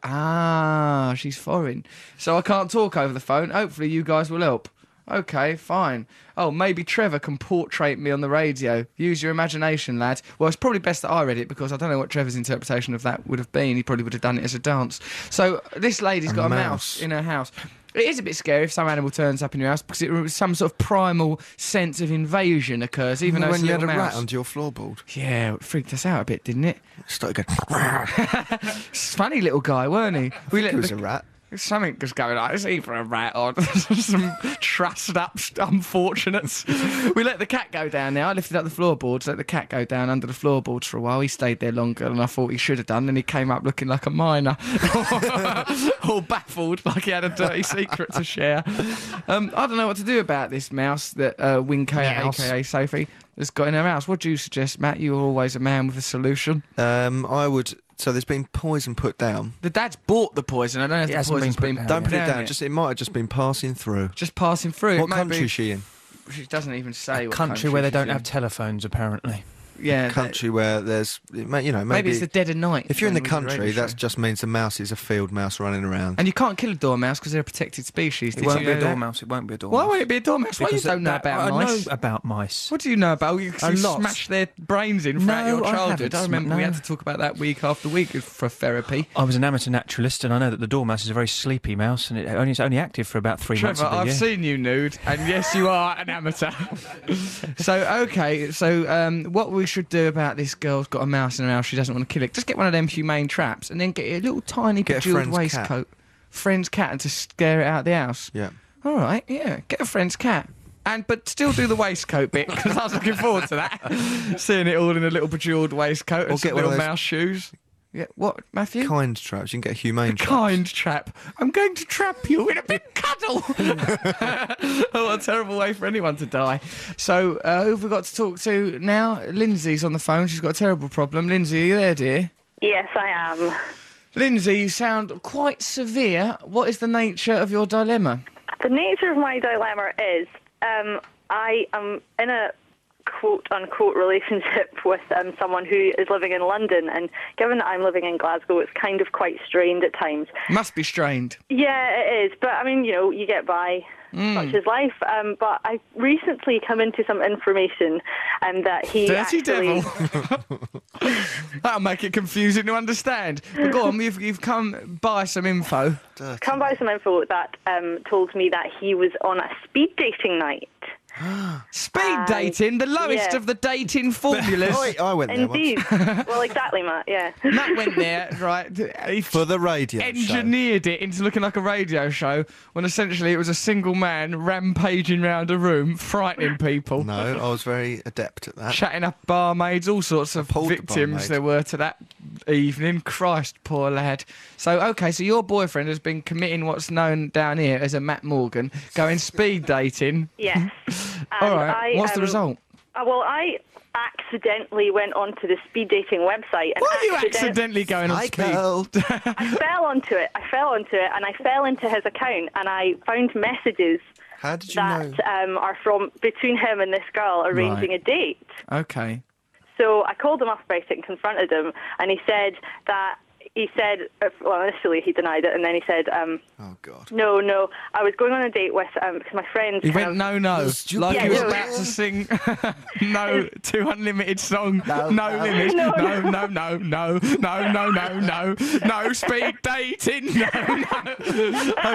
She's foreign. So I can't talk over the phone. Hopefully you guys will help. Okay, fine. Oh, maybe Trevor can portrait me on the radio. Use your imagination, lad. Well, it's probably best that I read it because I don't know what Trevor's interpretation of that would have been. He probably would have done it as a dance. So this lady's got a mouse in her house. It is a bit scary if some animal turns up in your house because some sort of primal sense of invasion occurs, even though when it's a you had little a mouse. rat under your floorboard. Yeah, it freaked us out a bit, didn't it? Started going... Funny little guy, weren't he? It was a rat. Something was going on. It's either a rat or some trussed up unfortunates. We let the cat go down now. I lifted up the floorboards, let the cat go down under the floorboards for a while. He stayed there longer than I thought he should have done, and he came up looking like a miner. All baffled, like he had a dirty secret to share. I don't know what to do about this mouse that Wing K, a.k.a. Sophie, has got in her house. What do you suggest, Matt? You're always a man with a solution. I would... So there's been poison put down. The dad's bought the poison. I don't know if the poison's been Don't put it down. yet. It might have just been passing through. Just passing through. What country is she in? She doesn't even say what Country where they she's don't in. have telephones, apparently. Yeah, Country where there's, maybe it's the dead of night. if you're in the when we do the country, radio that show. just means the mouse is a field mouse running around. And you can't kill a dormouse because they're a protected species. It Did won't you be a know that? dormouse. It won't be a dormouse. Why won't it be a dormouse? What you don't know about mice? I know about mice. What do you know about? You A lot. smash their brains in throughout No, your I childhood. haven't. I remember we No. had to talk about that week after week for therapy. I was an amateur naturalist, and I know that the dormouse is a very sleepy mouse, and it's only active for about 3 months Trevor, of the I've year. seen you nude, and yes, you are an amateur. What we should do about this girl's got a mouse in her house, she doesn't want to kill it. Just get one of them humane traps, and then get a little tiny Get a bejeweled friend's waistcoat. Friend's cat, and to scare it out of the house. Yeah. All right, yeah, get a friend's cat. But still do the waistcoat bit, because I was looking forward to that. Seeing it all in a little bejeweled waistcoat and some get one of little those- mouse shoes. Yeah, what, Matthew? Kind traps. You can get a humane trap. Kind trap. I'm going to trap you in a big cuddle. Oh, what a terrible way for anyone to die. So, who have we got to talk to now? Lindsay's on the phone. She's got a terrible problem. Lindsay, are you there, dear? Yes, I am. Lindsay, you sound quite severe. What is the nature of your dilemma? The nature of my dilemma is I am in a quote-unquote relationship with someone who is living in London, and given that I'm living in Glasgow, it's kind of quite strained at times. Must be strained. Yeah, it is, but I mean, you get by. Such is life. But I recently come into some information that he Dirty actually... devil. That'll make it confusing to understand. But go on, you've come by some info. Come by some info that told me that he was on a speed dating night. Speed dating, the lowest yeah. of the dating formulas. I went there Indeed. Well, exactly, Matt, yeah. Matt went there, right? He for the radio show. engineered it into looking like a radio show when essentially it was a single man rampaging round a room, frightening people. No, I was very adept at that. Chatting up barmaids, all sorts of pulled the victims barmaid. there were to that evening. Christ, poor lad. So, okay, so your boyfriend has been committing what's known down here as a Matt Morgan, going speed dating. Yes. All right, what's the result? Well, I accidentally went onto the speed dating website. And Why are you accidentally going on speed? I fell onto it, and I fell into his account, and I found messages How did you that know? are from between him and this girl arranging a date. Okay. So I called him up about it and confronted him, and he said, well, initially he denied it, and then he said, Oh, God. no, I was going on a date with, because my friends He went, no, like Yeah, he was no. about to sing No, 2 Unlimited song, no limits, no, speed dating, no.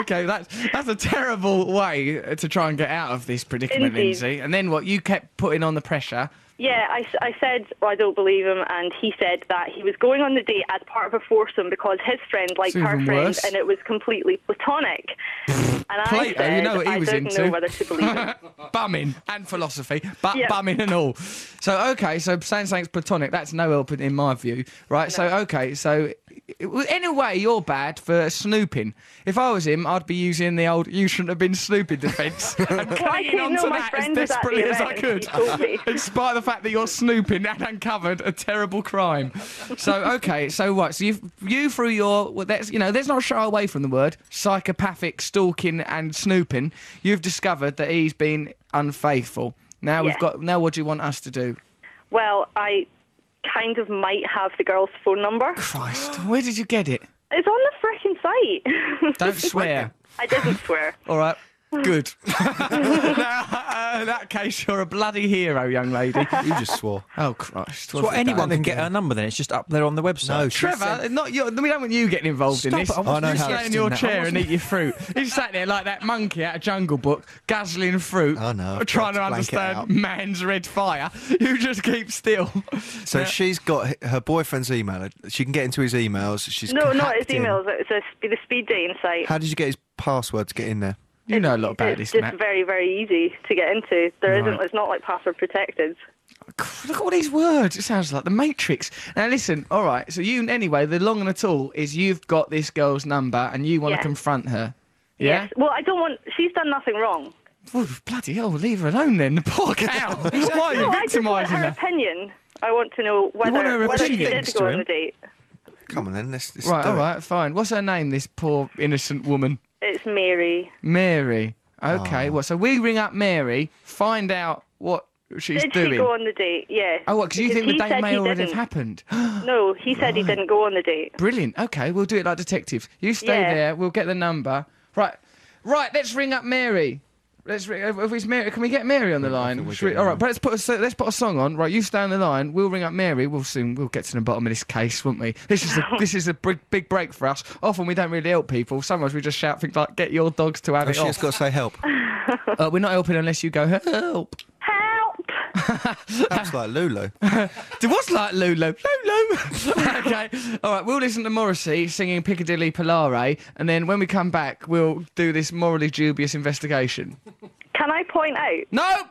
Okay, that's a terrible way to try and get out of this predicament, Indeed. Lindsay. And then what, you kept putting on the pressure. Yeah, I said, well, I don't believe him, and he said that he was going on the date as part of a foursome because his friend liked It's her even friend, worse. and it was completely platonic. And I said, you know what he was I didn't into. know whether to believe him. Bumming and philosophy, but Yeah. bumming and all. So, okay, so saying something's platonic, that's no help in my view, right? So, okay, so in a way, you're bad for snooping. If I was him, I'd be using the old "you shouldn't have been snooping" defence and clinging actually, on no, to my that as friend was at the desperately as I event, could, he told me. in spite of the fact that you're snooping and uncovered a terrible crime. So, okay, so what? So you through your, well, that's, let's not shy away from the word psychopathic stalking and snooping. You've discovered that he's been unfaithful. Now Yeah. Now what do you want us to do? Well, I kind of might have the girl's phone number. Christ, where did you get it? It's on the frickin' site. Don't swear. I didn't swear. All right. Good. Now, in that case, you're a bloody hero, young lady. You just swore. Oh, Christ. So anyone can get her number then? It's just up there on the website. No, she Trevor, said- not you. We don't want you getting involved in Stop this. it, I wasn't I know You how stay it's in your doing that. I chair and wasn't- eat your fruit. You sat there like that monkey out of Jungle Book, guzzling fruit, I know, I've trying to got to blank it understand out. man's red fire. You just keep still. So Now- she's got her boyfriend's email. She can get into his emails. She's No, not his hacked in. emails. It's the speed dating site. How did you get his password to get in there? You know a lot about It's this, just Matt. very, very easy to get into. There Right. isn't. It's not like password protected. Look at all these words. It sounds like the Matrix. Now, listen, all right, so anyway, the long and the tall is you've got this girl's number and you want to Yeah. confront her. Yeah? Yes. Well, I don't want. She's done nothing wrong. Oh, bloody hell, leave her alone then. The poor cow. Why are you No, I just want victimising her her? opinion. I want to know want her whether she opinion? did go on the date. Come on then, let's Right, do all it. right, fine. What's her name, this poor innocent woman? It's Mary. Mary. Okay, Oh. well, so we ring up Mary, find out what she's Did doing. she go on the date? Yes. Oh, what, because you think the he date said may he already have didn't. happened? No, he said he didn't go on the date. Brilliant. Okay, we'll do it like detectives. You stay Yeah. there, we'll get the number. Right, let's ring up Mary. Let's ring. If it's Mary, can we get Mary on the line? we're Should we- getting all her right, but let's put a song on. Right, you stay on the line. We'll ring up Mary. We'll get to the bottom of this case, won't we? This is a big break for us. Often we don't really help people. Sometimes we just shout things like "Get your dogs to have Oh, it she off." has got to say help. We're not helping unless you go help. Help! That's like Lulu. It was like Lulu. Lulu. Okay. All right. We'll listen to Morrissey singing Piccadilly Polare, and then when we come back, we'll do this morally dubious investigation. Can I point out? No.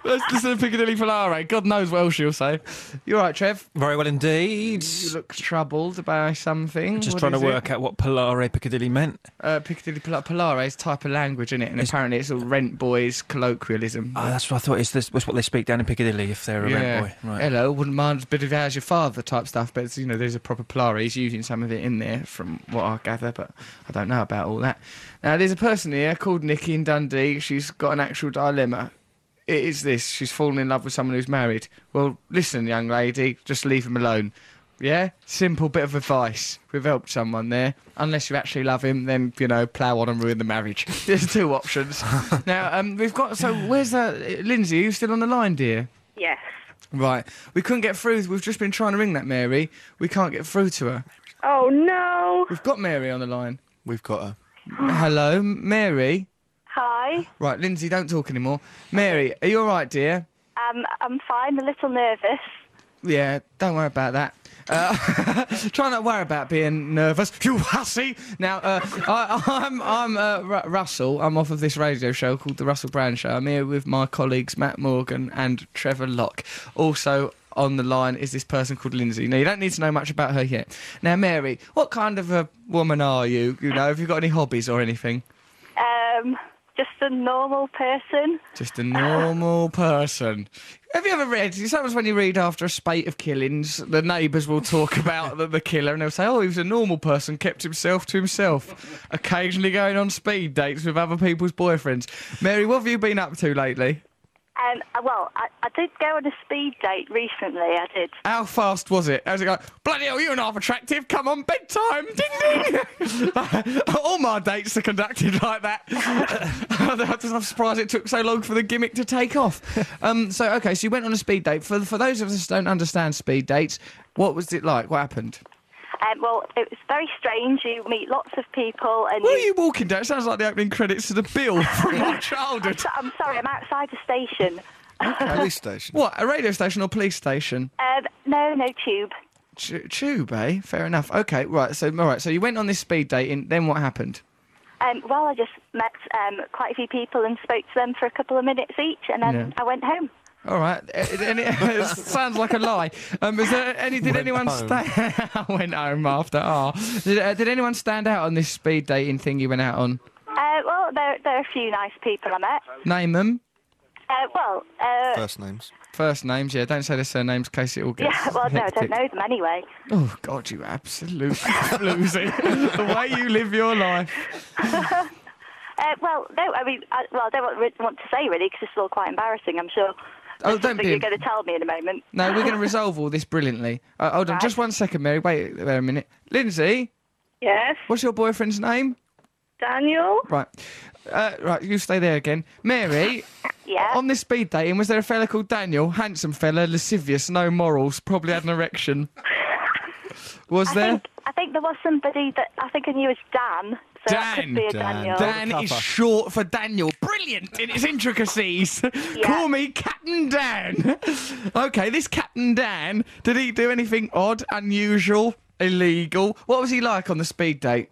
Let's listen to Piccadilly Polare. God knows what else she'll say. You all right, Trev? Very well indeed. You look troubled by something. Just What trying to is it? work out what Polare Piccadilly meant. Piccadilly Polare is a type of language, isn't it? And apparently it's all rent boys colloquialism. Oh, that's what I thought. That's what they speak down in Piccadilly if they're a rent boy. Right. Hello, wouldn't mind a bit of how's your father type stuff, but it's, there's a proper Polare. He's using some of it in there from what I gather, but I don't know about all that. Now, there's a person here called Nikki in Dundee. She's got an actual dilemma. It is this. She's fallen in love with someone who's married. Well, listen, young lady, just leave him alone. Yeah? Simple bit of advice. We've helped someone there. Unless you actually love him, then, plough on and ruin the marriage. There's two options. Now, we've got... So, where's that... Lindsay, are you still on the line, dear? Yes. Right. We couldn't get through. We've just been trying to ring that Mary. We can't get through to her. Oh no. We've got Mary on the line. We've got her. Hello, Mary. Hi. Hi. Right, Lindsay, don't talk anymore. Mary, are you all right, dear? I'm fine, a little nervous. Yeah, don't worry about that. Try not to worry about being nervous, you hussy. Now, I'm Russell. I'm off of this radio show called The Russell Brand Show. I'm here with my colleagues Matt Morgan and Trevor Locke. Also on the line is this person called Lindsay. Now, you don't need to know much about her yet. Now, Mary, what kind of a woman are you? You know, have you got any hobbies or anything? Just a normal person. Just a normal person. Have you ever read, sometimes when you read after a spate of killings, the neighbours will talk about the killer and they'll say, oh, he was a normal person, kept himself to himself, occasionally going on speed dates with other people's boyfriends. Mary, what have you been up to lately? Well, I did go on a speed date recently, I did. How fast was it? How's it going? Bloody hell, you're not half attractive. Come on, bedtime. Ding, ding. All my dates are conducted like that. I'm surprised it took so long for the gimmick to take off. So you went on a speed date. For those of us who don't understand speed dates, what was it like? What happened? Well, it was very strange. You meet lots of people and... Where are you walking down? It sounds like the opening credits to The Bill from my childhood. I'm sorry, I'm outside the station. Police station? What, a radio station or police station? No, tube. Tube, eh? Fair enough. Okay, right. So you went on this speed date, and then what happened? Well, I just met quite a few people and spoke to them for a couple of minutes each, and then I went home. All right. It sounds like a lie. Did anyone stand... I went home after. Did anyone stand out on this speed dating thing you went out on? Well, there are a few nice people I met. Name them. First names. First names, yeah. Don't say their surnames in case it all gets Yeah, well, no, I don't know them anyway. Oh, God, you absolute floozy. The way you live your life. Well, no, I mean, I don't want to say, really, because it's all quite embarrassing, I'm sure. Oh, don't be... You're going to tell me in a moment. No, we're going to resolve all this brilliantly. Hold on, just 1 second, Mary. Wait a minute. Lindsay? Yes? What's your boyfriend's name? Daniel? Right. Right, you stay there again. Mary? Yeah? On this speed dating, was there a fella called Daniel? Handsome fella, lascivious, no morals, probably had an erection. I think there was somebody that I think I knew as Dan. So that could be a Daniel. Dan is short for Daniel. Brilliant in its intricacies. Yeah. Call me Captain Dan. Okay, this Captain Dan, did he do anything odd, unusual, illegal? What was he like on the speed date?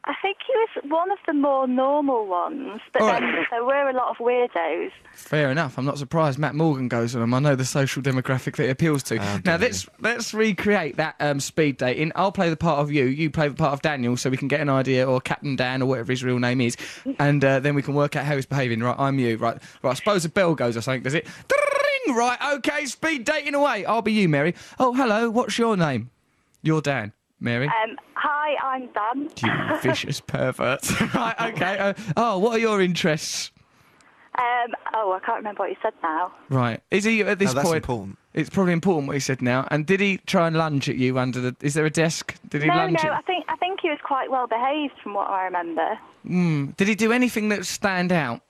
I think he was one of the more normal ones, but then there were a lot of weirdos. Fair enough. I'm not surprised Matt Morgan goes on them. I know the social demographic that it appeals to. Now, let's recreate that speed dating. I'll play the part of you play the part of Daniel, so we can get an idea, or Captain Dan, or whatever his real name is, and then we can work out how he's behaving. Right, I'm you. Right, I suppose a bell goes or something, does it? Ding! Right, OK, speed dating away. I'll be you, Mary. Oh, hello, what's your name? You're Dan. Mary? Hi, I'm Dan. You vicious pervert. Right, OK. What are your interests? I can't remember what you said now. Right. Is he, at this that's point... important. It's probably important what he said now. And did he try and lunge at you under the... Is there a desk? Did he lunge No, at... I think he was quite well behaved from what I remember. Did he do anything that stand out?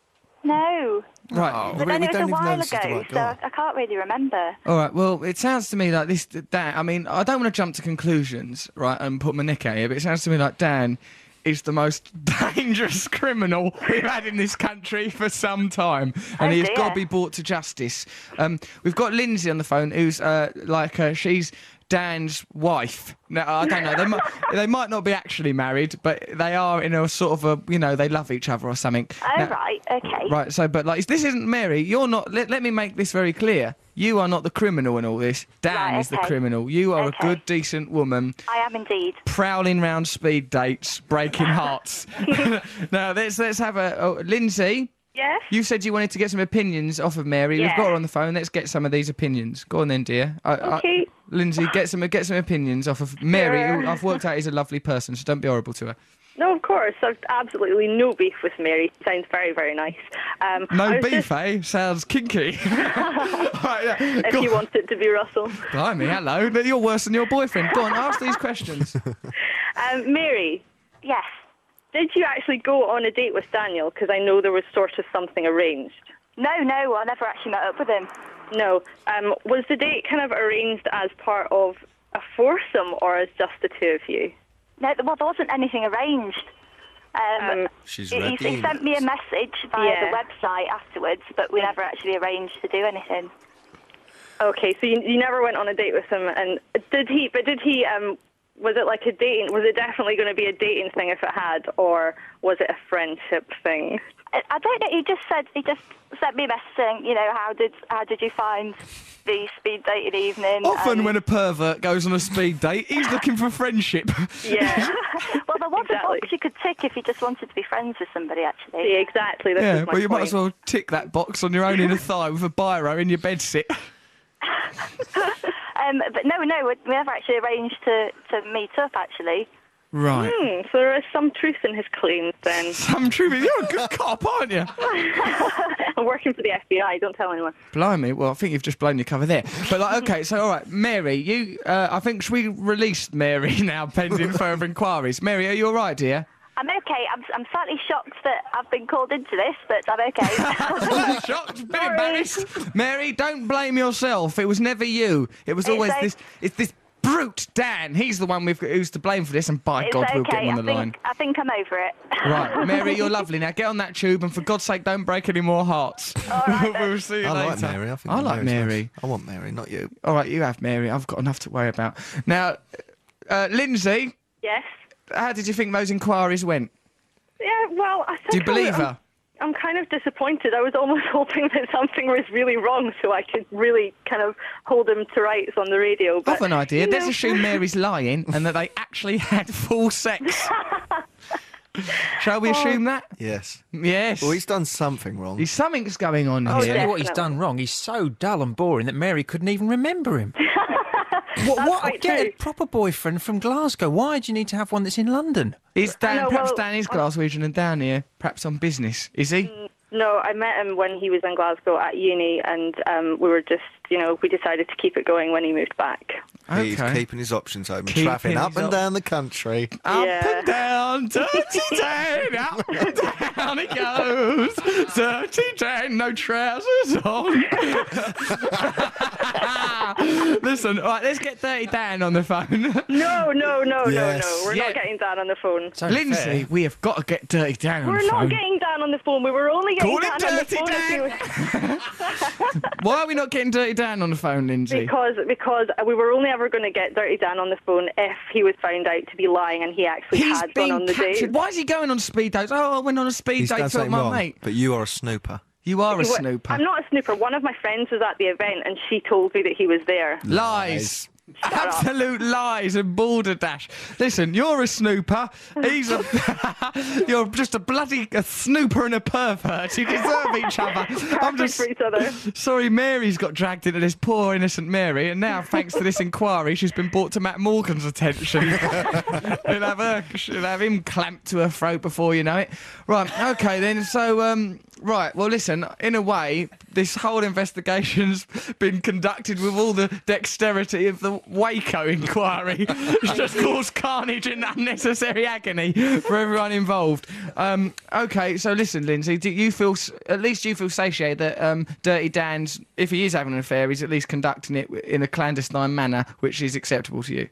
No. Right. But then it was a while ago, so I can't really remember. All right, well, it sounds to me like this... Dan, I mean, I don't want to jump to conclusions, right, and put my neck out here, but it sounds to me like Dan is the most dangerous criminal we've had in this country for some time, and he's got to be brought to justice. We've got Lindsay on the phone, who's she's Dan's wife. Now, I don't know, they might not be actually married, but they are in a sort of a, they love each other or something. Oh, now, right, okay. Right, so, but this isn't Mary, you're not, let me make this very clear. You are not the criminal in all this. Dan is the criminal. You are a good, decent woman. I am indeed. Prowling round speed dates, breaking hearts. Now, let's have Lindsay. Yes? You said you wanted to get some opinions off of Mary. Yeah. We've got her on the phone. Let's get some of these opinions. Go on then, dear. Okay. Lindsay, get some opinions off of Mary, who I've worked out is a lovely person, so don't be horrible to her. No, of course. I've absolutely no beef with Mary. Sounds very, very nice. No beef, eh? Sounds kinky. Right, if you want it to be Russell. Blimey, hello. You're worse than your boyfriend. Go on, ask these questions. Mary. Yes. Did you actually go on a date with Daniel? Because I know there was sort of something arranged. No, I never actually met up with him. No. Was the date kind of arranged as part of a foursome or as just the two of you? No, there wasn't anything arranged. She's he read the sent me a message via the website afterwards, but we never actually arranged to do anything. Okay, so you never went on a date with him, and did he? Was it like a dating? Was it definitely going to be a dating thing if it had, or was it a friendship thing? I don't know. He just sent me a message saying, how did you find the speed dating evening? Often when a pervert goes on a speed date, he's looking for friendship. Yeah. Well, there was a box you could tick if you just wanted to be friends with somebody, actually. Yeah, exactly. This is my you might as well tick that box on your own inner thigh with a biro in your bedsit. But no, we never actually arranged to meet up, actually. Right. So there is some truth in his claims, then. Some truth. You're a good cop, aren't you? I'm working for the FBI. Don't tell anyone. Blimey. Well, I think you've just blown your cover there. But, okay, so, all right, Mary, you... I think, should we release Mary now, pending further inquiries? Mary, are you all right, dear? I'm okay. I'm slightly shocked that I've been called into this, but I'm okay. Shocked, a bit embarrassed. Mary, don't blame yourself. It was never you. It was always this brute Dan. He's the one who's to blame for this, and by God, we'll get him on the line. I think I'm over it. Right, Mary, you're lovely. Now get on that tube, and for God's sake, don't break any more hearts. All right, we'll see you later. I like Mary. I like Mary. Nice. I want Mary, not you. All right, you have Mary. I've got enough to worry about. Now, Lindsay. Yes. How did you think those inquiries went? Yeah, well, I think... Do you believe her? I'm kind of disappointed. I was almost hoping that something was really wrong so I could really kind of hold him to rights on the radio. I've an idea. Let's assume Mary's lying and that they actually had full sex. Shall we assume that? Yes. Yes. Well, he's done something wrong. Something's going on here. I'll tell you what he's done wrong. He's so dull and boring that Mary couldn't even remember him. What? Get a proper boyfriend from Glasgow. Why do you need to have one that's in London? Is Dan, perhaps Dan is Glaswegian and down here, perhaps on business, is he? No, I met him when he was in Glasgow at uni, and we were just, we decided to keep it going when he moved back. Okay. He's keeping his options open, travelling up and down the country. Up and down, dirty Dan, up and down it goes. Dirty Dan, no trousers on. Listen, all right, let's get Dirty Dan on the phone. No. Yes. We're not getting Dan on the phone. Lindsay, we have got to get Dirty Dan on the phone. We're not getting Dan on the phone. We were only getting Call Dan him on the Dirty phone. Dan. Why are we not getting Dirty Dan on the phone, Lindsay? Because we were only ever going to get Dirty Dan on the phone if he was found out to be lying and he actually had gone on the date. Why is he going on speed dates? Oh, I went on a speed date with my mate. But you are a snooper. You are a snooper. I'm not a snooper. One of my friends was at the event and she told me that he was there. Lies. Absolute lies and balderdash. Listen, you're a snooper. He's you're just a snooper and a pervert. You deserve each other. I'm just for each other. Sorry, Mary's got dragged into this, poor innocent Mary, and now thanks to this inquiry, she's been brought to Matt Morgan's attention. She'll have him clamped to her throat before you know it. Right, okay then. So right, well listen, in a way, this whole investigation's been conducted with all the dexterity of the Waco inquiry. It's just caused carnage and unnecessary agony for everyone involved. Okay, so listen, Lindsay, do you feel, at least you feel satiated that Dirty Dan's, if he is having an affair, he's at least conducting it in a clandestine manner, which is acceptable to you?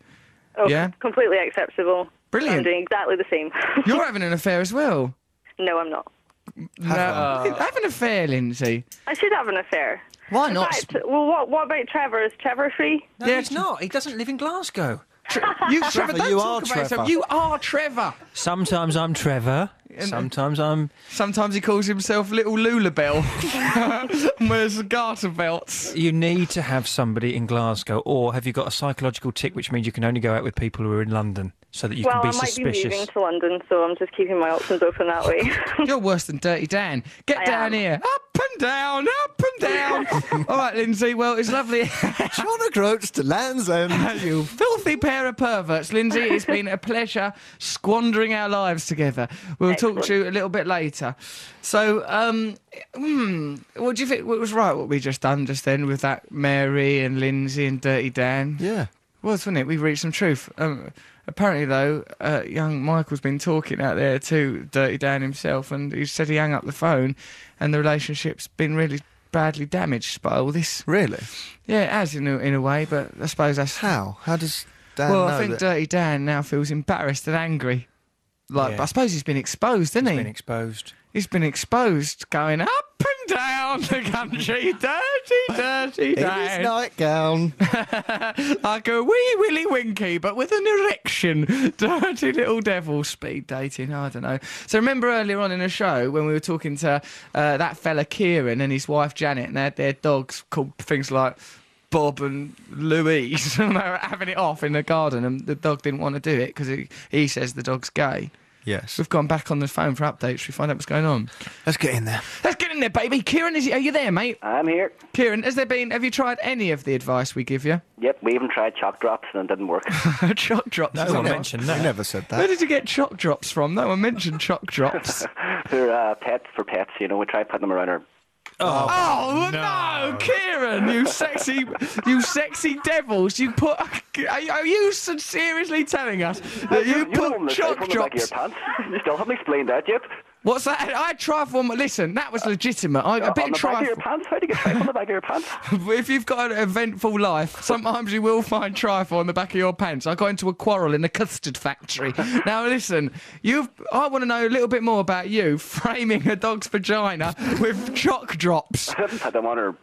Oh, yeah? Completely acceptable. Brilliant. I'm doing exactly the same. You're having an affair as well? No, I'm not. No, have an affair, Lindsay. I should have an affair. Why In not? fact, well, what about Trevor? Is Trevor free? No, he's not. He doesn't live in Glasgow. Trevor, don't you talk are about Trevor. yourself. You are Trevor. Sometimes I'm Trevor. Sometimes he calls himself Little Lulabelle. And wears garter belts. You need to have somebody in Glasgow, or have you got a psychological tick which means you can only go out with people who are in London so that you can be suspicious? Well, I might be moving to London, so I'm just keeping my options open that way. You're worse than Dirty Dan. Get down here. Up and down, up and down. All right, Lindsay, well, it's lovely. John O'Groats to Land's End. You filthy pair of perverts. Lindsay, it's been a pleasure squandering our lives together. We'll talk to you a little bit later. So, what do you think was right what we just done just then with that Mary and Lindsay and Dirty Dan? Yeah. Wasn't it? We've reached some truth. Apparently, though, young Michael's been talking out there to Dirty Dan himself, and he said he hung up the phone, and the relationship's been really badly damaged by all this. Really? Yeah, it has in a way, but I suppose that's... How? How does Dan know I think that? Dirty Dan now feels embarrassed and angry. Like, I suppose he's been exposed, hasn't he? He's been exposed. He's been exposed, going up and down the country, dirty In his nightgown. like a wee Willy Winky, but with an erection. Dirty little devil, speed dating, I don't know. So remember earlier on in the show when we were talking to that fella Kieran and his wife Janet, and they had their dogs called things like Bob and Louise, and they were having it off in the garden, and the dog didn't want to do it because he says the dog's gay. Yes. We've gone back on the phone for updates. Should we find out what's going on? Let's get in there. Let's get in there, baby. Kieran, are you there, mate? I'm here. Kieran, have you tried any of the advice we give you? Yep, we even tried chalk drops and it didn't work. Chalk drops? No one mentioned that. We never said that. Where did you get chalk drops from? No one mentioned chalk drops. They're pets for pets, you know. We tried putting them around our... Oh no, Kieran! You sexy devils! You put. Are you seriously telling us that you put chalk drops? You still haven't explained that yet. What's that? I trifle. Listen, that was legitimate. A bit on the back of your pants? How do you get trifle on the back of your pants? If you've got an eventful life, sometimes you will find trifle on the back of your pants. I got into a quarrel in the custard factory. Now listen, I want to know a little bit more about you framing a dog's vagina with chalk drops. I didn't put them on her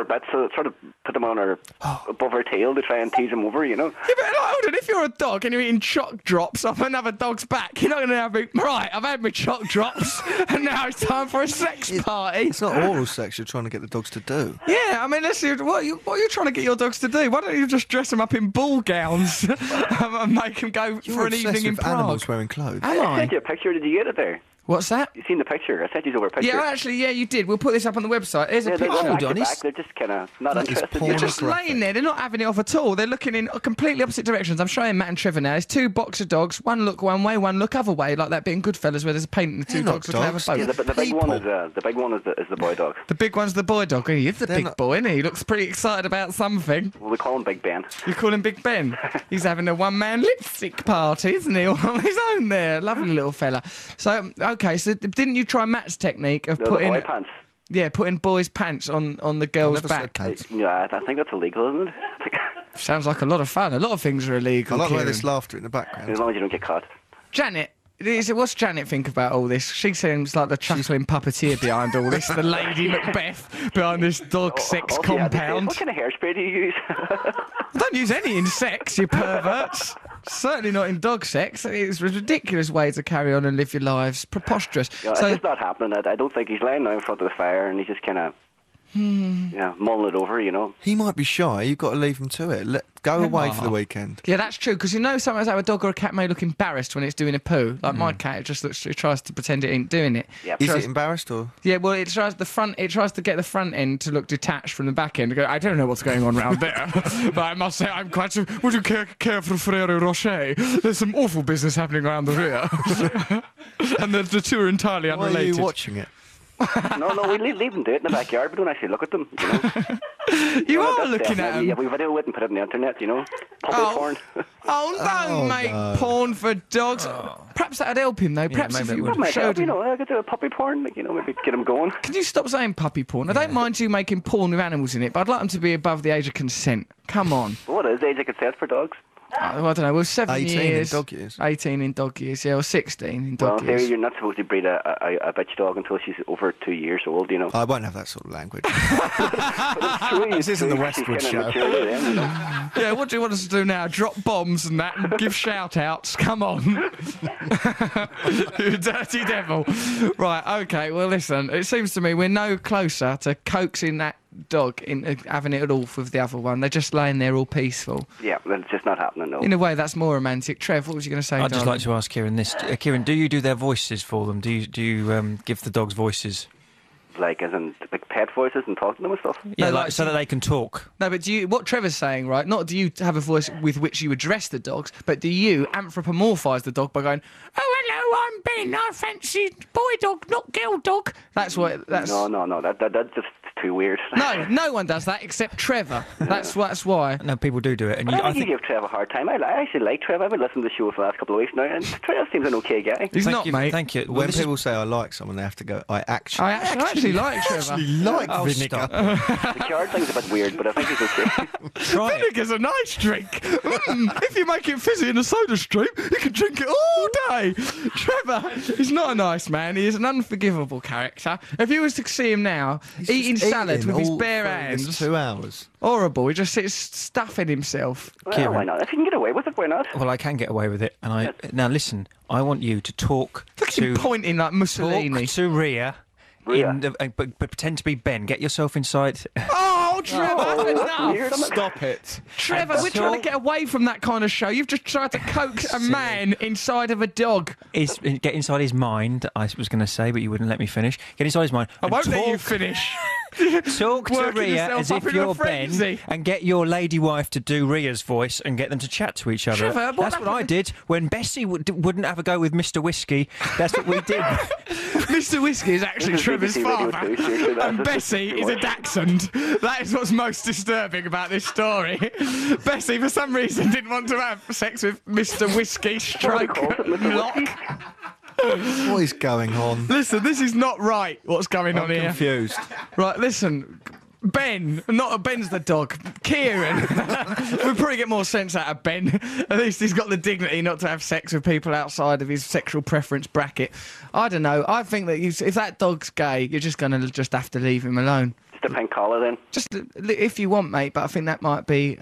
bits, so sort of put them on her above her tail to try and tease him over, you know. Yeah, but hold on, if you're a dog and you're eating chalk drops off another dog's back, you're not going to have right, I've had my chalk drops and now it's time for a sex party. It's not oral sex you're trying to get the dogs to do. Yeah, I mean, let's see, what are you trying to get your dogs to do? Why don't you just dress them up in ball gowns and make them go for an evening in Prague? Animals wearing clothes. I sent you a picture, did you get it there? What's that? You seen the picture? I sent you over a picture. Yeah, actually, you did. We'll put this up on the website. There's a picture. Hold on, they're just kind of not interested. They're just laying there. They're not having it off at all. They're looking in completely opposite directions. I'm showing Matt and Trevor now. There's two boxer dogs. One look one way, one look other way, like that bit in Goodfellas where there's a painting and the two dogs looking over both. Yeah, the big one is the boy dog. The big one's the boy dog. He is the big boy, isn't he? He looks pretty excited about something. Well, we call him Big Ben. You call him Big Ben? He's having a one-man lipstick party, isn't he? On his own there. Lovely little fella. So, okay, so didn't you try Matt's technique of putting... boy pants. Yeah, putting boys' pants on the girl's back. Yeah, I think that's illegal, isn't it? Sounds like a lot of fun. A lot of things are illegal. I like the way there's laughter in the background. As long as you don't get caught. Janet, what's Janet think about all this? She seems like the chuckling puppeteer behind all this, the Lady Macbeth behind this dog sex compound. What kind of hairspray do you use? I don't use any in sex, you perverts. Certainly not in dog sex. It's a ridiculous way to carry on and live your lives. Preposterous. Yeah, it's just not happening. I don't think he's lying now in front of the fire and he's just kind of mulling it over, you know. He might be shy. You've got to leave him to it. Go away for the weekend. Yeah, that's true, because sometimes how a dog or a cat may look embarrassed when it's doing a poo. Like my cat, it tries to pretend it ain't doing it. Yep. Is it embarrassed or? Yeah, well, it tries to get the front end to look detached from the back end. To go, I don't know what's going on round there, but I must say I'm quite... Would you care for Ferrero Rocher? There's some awful business happening around the rear. And the two are entirely unrelated. Why are you watching it? No, we leave them do it in the backyard. We don't actually look at them, you know. You are looking at them. Yeah, we video it and put it on the internet, you know. Puppy porn. Don't make porn for dogs. Perhaps that'd help him, though. Perhaps if you showed him. You know, I could do a puppy porn, you know, maybe get him going. Can you stop saying puppy porn? I don't mind you making porn with animals in it, but I'd like them to be above the age of consent. Come on. What is the age of consent for dogs? I don't know. Well, 7 18 years. in dog years. 18 in dog years, yeah, or 16 in dog years. Well, you're not supposed to breed a bitch dog until she's over 2 years old, you know. I won't have that sort of language. This isn't the Westwood show. Yeah, what do you want us to do now? Drop bombs and that and give shout-outs? Come on. You dirty devil. Right, okay, well, listen, it seems to me we're no closer to coaxing that dog into having it all with the other one. They're just laying there all peaceful. Yeah, that's just not happening, no. In a way, that's more romantic. Trev, what was you going to say, I'd just like to ask Kieran this. Kieran, do you do their voices for them? Do you give the dogs voices? Like, as in, like pet voices and talk to them and stuff? Yeah, like so that they can talk. No, but what Trevor's saying, right, not do you have a voice with which you address the dogs, but do you anthropomorphise the dog by going, oh, hello, I'm Ben, I fancy boy dog, not girl dog. That's what... No, that's just too weird. No one does that except Trevor. That's why. No, people do it. And I think you give Trevor a hard time. I actually like Trevor. I've been listening to the show for the last couple of weeks now, and Trevor seems an okay guy. He's not, mate. Thank you. When people say I like someone, they have to go, I actually like Trevor. like vinegar. The card thing's a bit weird, but I think he's okay. Vinegar's a nice drink. If you make it fizzy in a soda stream, you can drink it all day. Trevor is not a nice man. He is an unforgivable character. If you was to see him now, eating salad with his bare hands. 2 hours. Horrible. He just sits stuffing himself. Well, why not? If you can get away with it, why not? Well, I can get away with it. And now listen, I want you to talk Look at him pointing like Mussolini. Talk to Rhea. But pretend to be Ben. Get yourself inside. Oh, Trevor, enough. Stop it. Trevor, we're trying to get away from that kind of show. You've just tried to coax a man inside of a dog. Get inside his mind, I was going to say, but you wouldn't let me finish. Get inside his mind. I won't let you finish. Talk to Rhea as if you're Ben, and get your lady wife to do Rhea's voice and get them to chat to each other. Trevor, that's what I did when Bessie wouldn't have a go with Mr. Whiskey. That's what we did. Mr. Whiskey is actually Trevor's father, and Bessie is a dachshund. That is what's most disturbing about this story. Bessie, for some reason, didn't want to have sex with Mr. Whiskey stroke Lock. What is going on? Listen, this is not right, what's going on here. I'm confused. Right, listen. Ben, Ben's the dog. Kieran. We'll probably get more sense out of Ben. At least he's got the dignity not to have sex with people outside of his sexual preference bracket. I don't know. I think that if that dog's gay, you're just going to just have to leave him alone. Just a pink collar then? Just if you want, mate, but I think that might be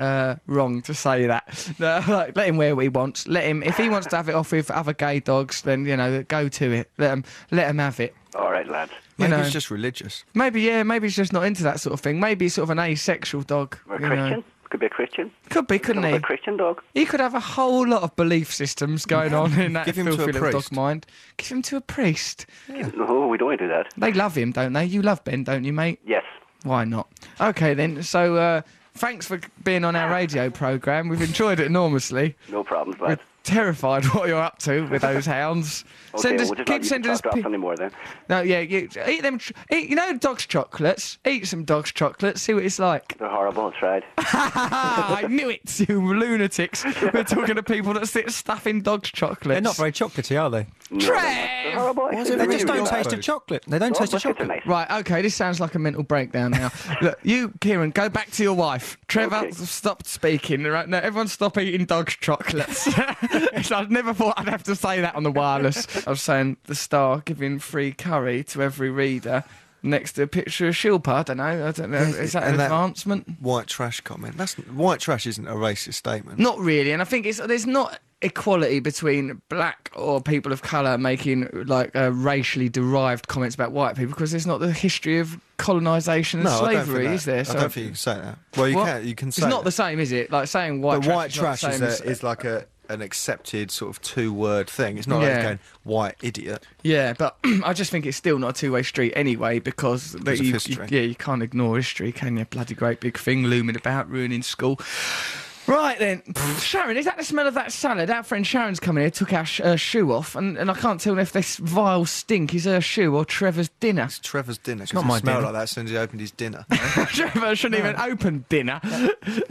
wrong to say that. Let him wear what he wants. Let him, if he wants to have it off with other gay dogs, then, go to it. Let him have it. All right, lads. Maybe he's just religious. Maybe he's just not into that sort of thing. Maybe he's sort of an asexual dog. Or a Christian. Could be a Christian. Could be, couldn't he? A Christian dog. He could have a whole lot of belief systems going on in that filthy little dog mind. Give him to a priest. Yeah. No, we don't want to do that. They love him, don't they? You love Ben, don't you, mate? Yes. Why not? Okay, then. So, thanks for being on our radio programme. We've enjoyed it enormously. No problems, bud. We're terrified what you're up to with those hounds. Okay, keep sending us anymore then. No, yeah, eat them. Eat, dogs' chocolates. Eat some dogs' chocolates. See what it's like. They're horrible. I tried. I knew it, you lunatics. We're talking to people that sit stuffing dogs' chocolates. They're not very chocolatey, are they? No, they're horrible. They just don't taste of chocolate. They don't taste of chocolate. Nice. Right, okay, this sounds like a mental breakdown now. Look, you, Kieran, go back to your wife. Trevor, stop speaking. Right now, everyone stop eating dogs' chocolates. I never thought I'd have to say that on the wireless. I was saying the Star giving free curry to every reader next to a picture of Shilpa. I don't know. Is that an advancement? White trash comment. White trash isn't a racist statement. Not really, and I think there's not equality between black or people of colour making racially derived comments about white people, because there's not the history of colonisation and slavery, is there? So I don't think you can say that. Well, you can say it's not the same, is it? Like saying white trash. White trash is like an accepted sort of two-word thing. It's not like going white idiot. Yeah, but I just think it's still not a two-way street anyway, because you can't ignore history, can you? Bloody great big thing looming about, ruining school. Right then, Sharon, is that the smell of that salad? Our friend Sharon's coming here, took our shoe off, and I can't tell if this vile stink is her shoe or Trevor's dinner. It's Trevor's dinner. It's not my smell dinner. like that as soon as he opened his dinner. Trevor shouldn't even open dinner.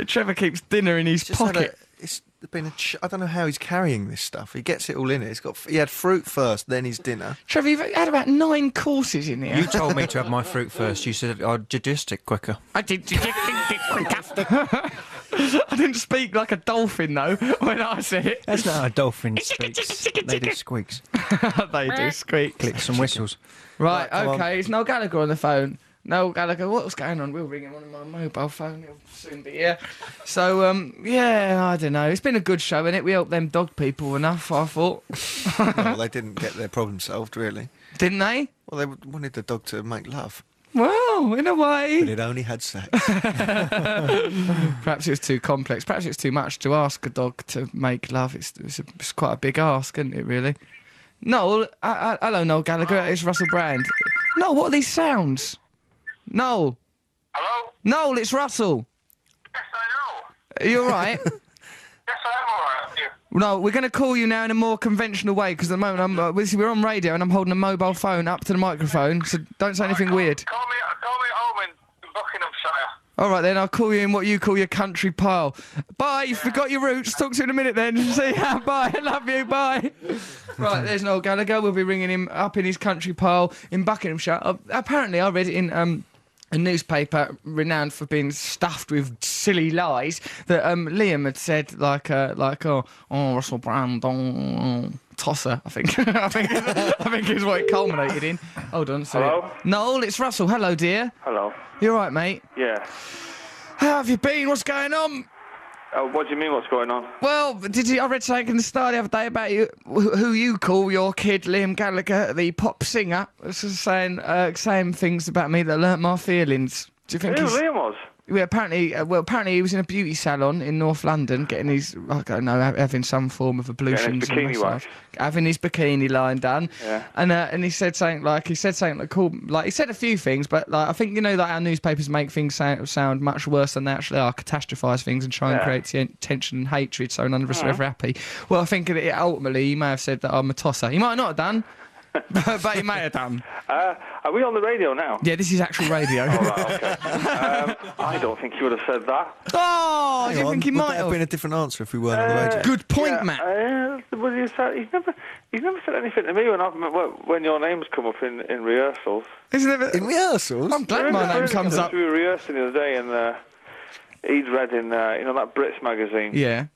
Trevor keeps dinner in his pocket. It's been I don't know how he's carrying this stuff. He gets it all in it. He had fruit first, then his dinner. Trevor, you've had about 9 courses in here. You told me to have my fruit first. You said I'd digest it quicker. I did digest it quicker. I didn't speak like a dolphin, though, when I said it. That's not how a dolphin speaks. They do squeaks. They do squeaks. Clicks and whistles. Right, okay, it's Noel Gallagher on the phone. Noel Gallagher, what's going on? We'll ring him on my mobile phone. He'll soon be here. So, I don't know. It's been a good show, innit? We helped them dog people enough, I thought. No, they didn't get their problem solved, really. Didn't they? Well, they wanted the dog to make love. Well, in a way. But it only had sex. Perhaps it was too complex. Perhaps it's too much to ask a dog to make love. It's quite a big ask, isn't it, really? Noel, hello, Noel Gallagher. It's Russell Brand. Noel, what are these sounds? Noel. Hello? Noel, it's Russell. Yes, I know. Are you all right? Yes, I'm all right. Yeah. No, we're going to call you now in a more conventional way, because at the moment we're on radio and I'm holding a mobile phone up to the microphone, so don't say anything weird. Call me home in All right, then, I'll call you in what you call your country pile. Bye, you forgot your roots. Talk to you in a minute, then. See ya, bye, I love you, bye. Right, there's Noel Gallagher. We'll be ringing him up in his country pile in Buckinghamshire. Apparently, I read it in a newspaper renowned for being stuffed with silly lies that Liam had said, Russell Brand, tosser, I think. I think is what it culminated in. Hold on, sorry. Hello? Noel, it's Russell. Hello, dear. Hello. You all right, mate? Yeah. How have you been? What's going on? What do you mean, what's going on? Well, I read something in the Star the other day about you, who you call your kid Liam Gallagher, the pop singer, saying things about me that learnt my feelings. Do you think Who Liam was? Yeah, apparently he was in a beauty salon in North London getting his, I don't know, having some form of ablutions. Getting his bikini wax. Having his bikini line done. Yeah. And he said something like cool, like he said a few things, but like I think that our newspapers make things sound much worse than they actually are, catastrophise things and try and create tension and hatred so none of us are ever happy. Well, I think ultimately he may have said that I'm a tosser. He might not have done. But he may have done. Are we on the radio now? Yeah, this is actual radio. All right, okay. I don't think he would have said that. Oh, do you think he might have been a different answer if we weren't on the radio? Good point, Matt. He's never said anything to me when your name's come up in rehearsals. In rehearsals? I'm glad my name comes up. We were rehearsing the other day, and he'd read in that Brits magazine. Yeah.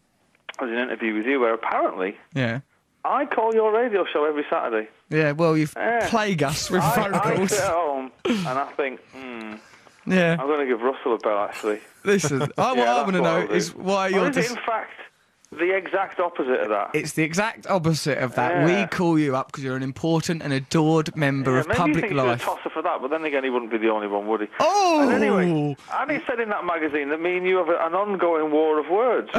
There was an interview with you where apparently. Yeah. I call your radio show every Saturday. Yeah, well, you've plagued us with phone calls. I sit at home and I think, yeah, I'm going to give Russell a bell, actually. Listen, what I want to know is why you're... Or is it, in fact, the exact opposite of that? It's the exact opposite of that. Yeah. We call you up because you're an important and adored member of public life. Maybe you think he's a tosser for that, but then again, he wouldn't be the only one, would he? Oh! And anyway, and he said in that magazine that me and you have an ongoing war of words,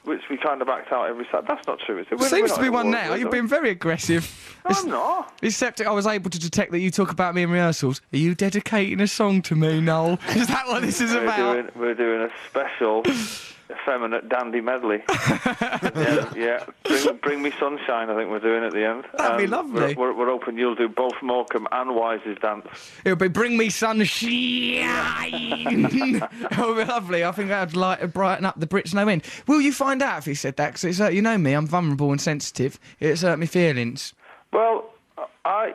which we kind of act out every Saturday. That's not true, is it? Seems to be one now. You've been very aggressive. No, I'm not. Except I was able to detect that you talk about me in rehearsals. Are you dedicating a song to me, Noel? Is that what this is about? We're doing a special effeminate dandy medley. yeah. Bring me sunshine, I think we're doing at the end. That'd be lovely. We're hoping you'll do both Morecambe and Wise's dance. It'll be Bring Me Sunshine. It'll be lovely. I think that'd brighten up the Brits no end. Will you find out if he said that? Because you know me, I'm vulnerable and sensitive. It's hurt my feelings. Well, I'll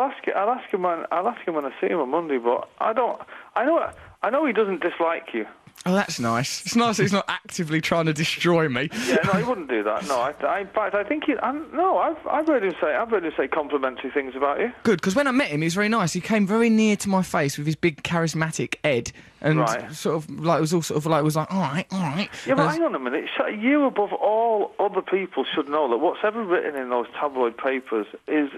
ask him when I see him on Monday. But I know he doesn't dislike you. Oh, that's nice. It's nice that he's not actively trying to destroy me. Yeah, no, he wouldn't do that. No, in fact, I think I've heard him say complimentary things about you. Good, because when I met him, he was very nice. He came very near to my face with his big charismatic head, and all right. Yeah, but hang on a minute. You, above all other people, should know that what's ever written in those tabloid papers is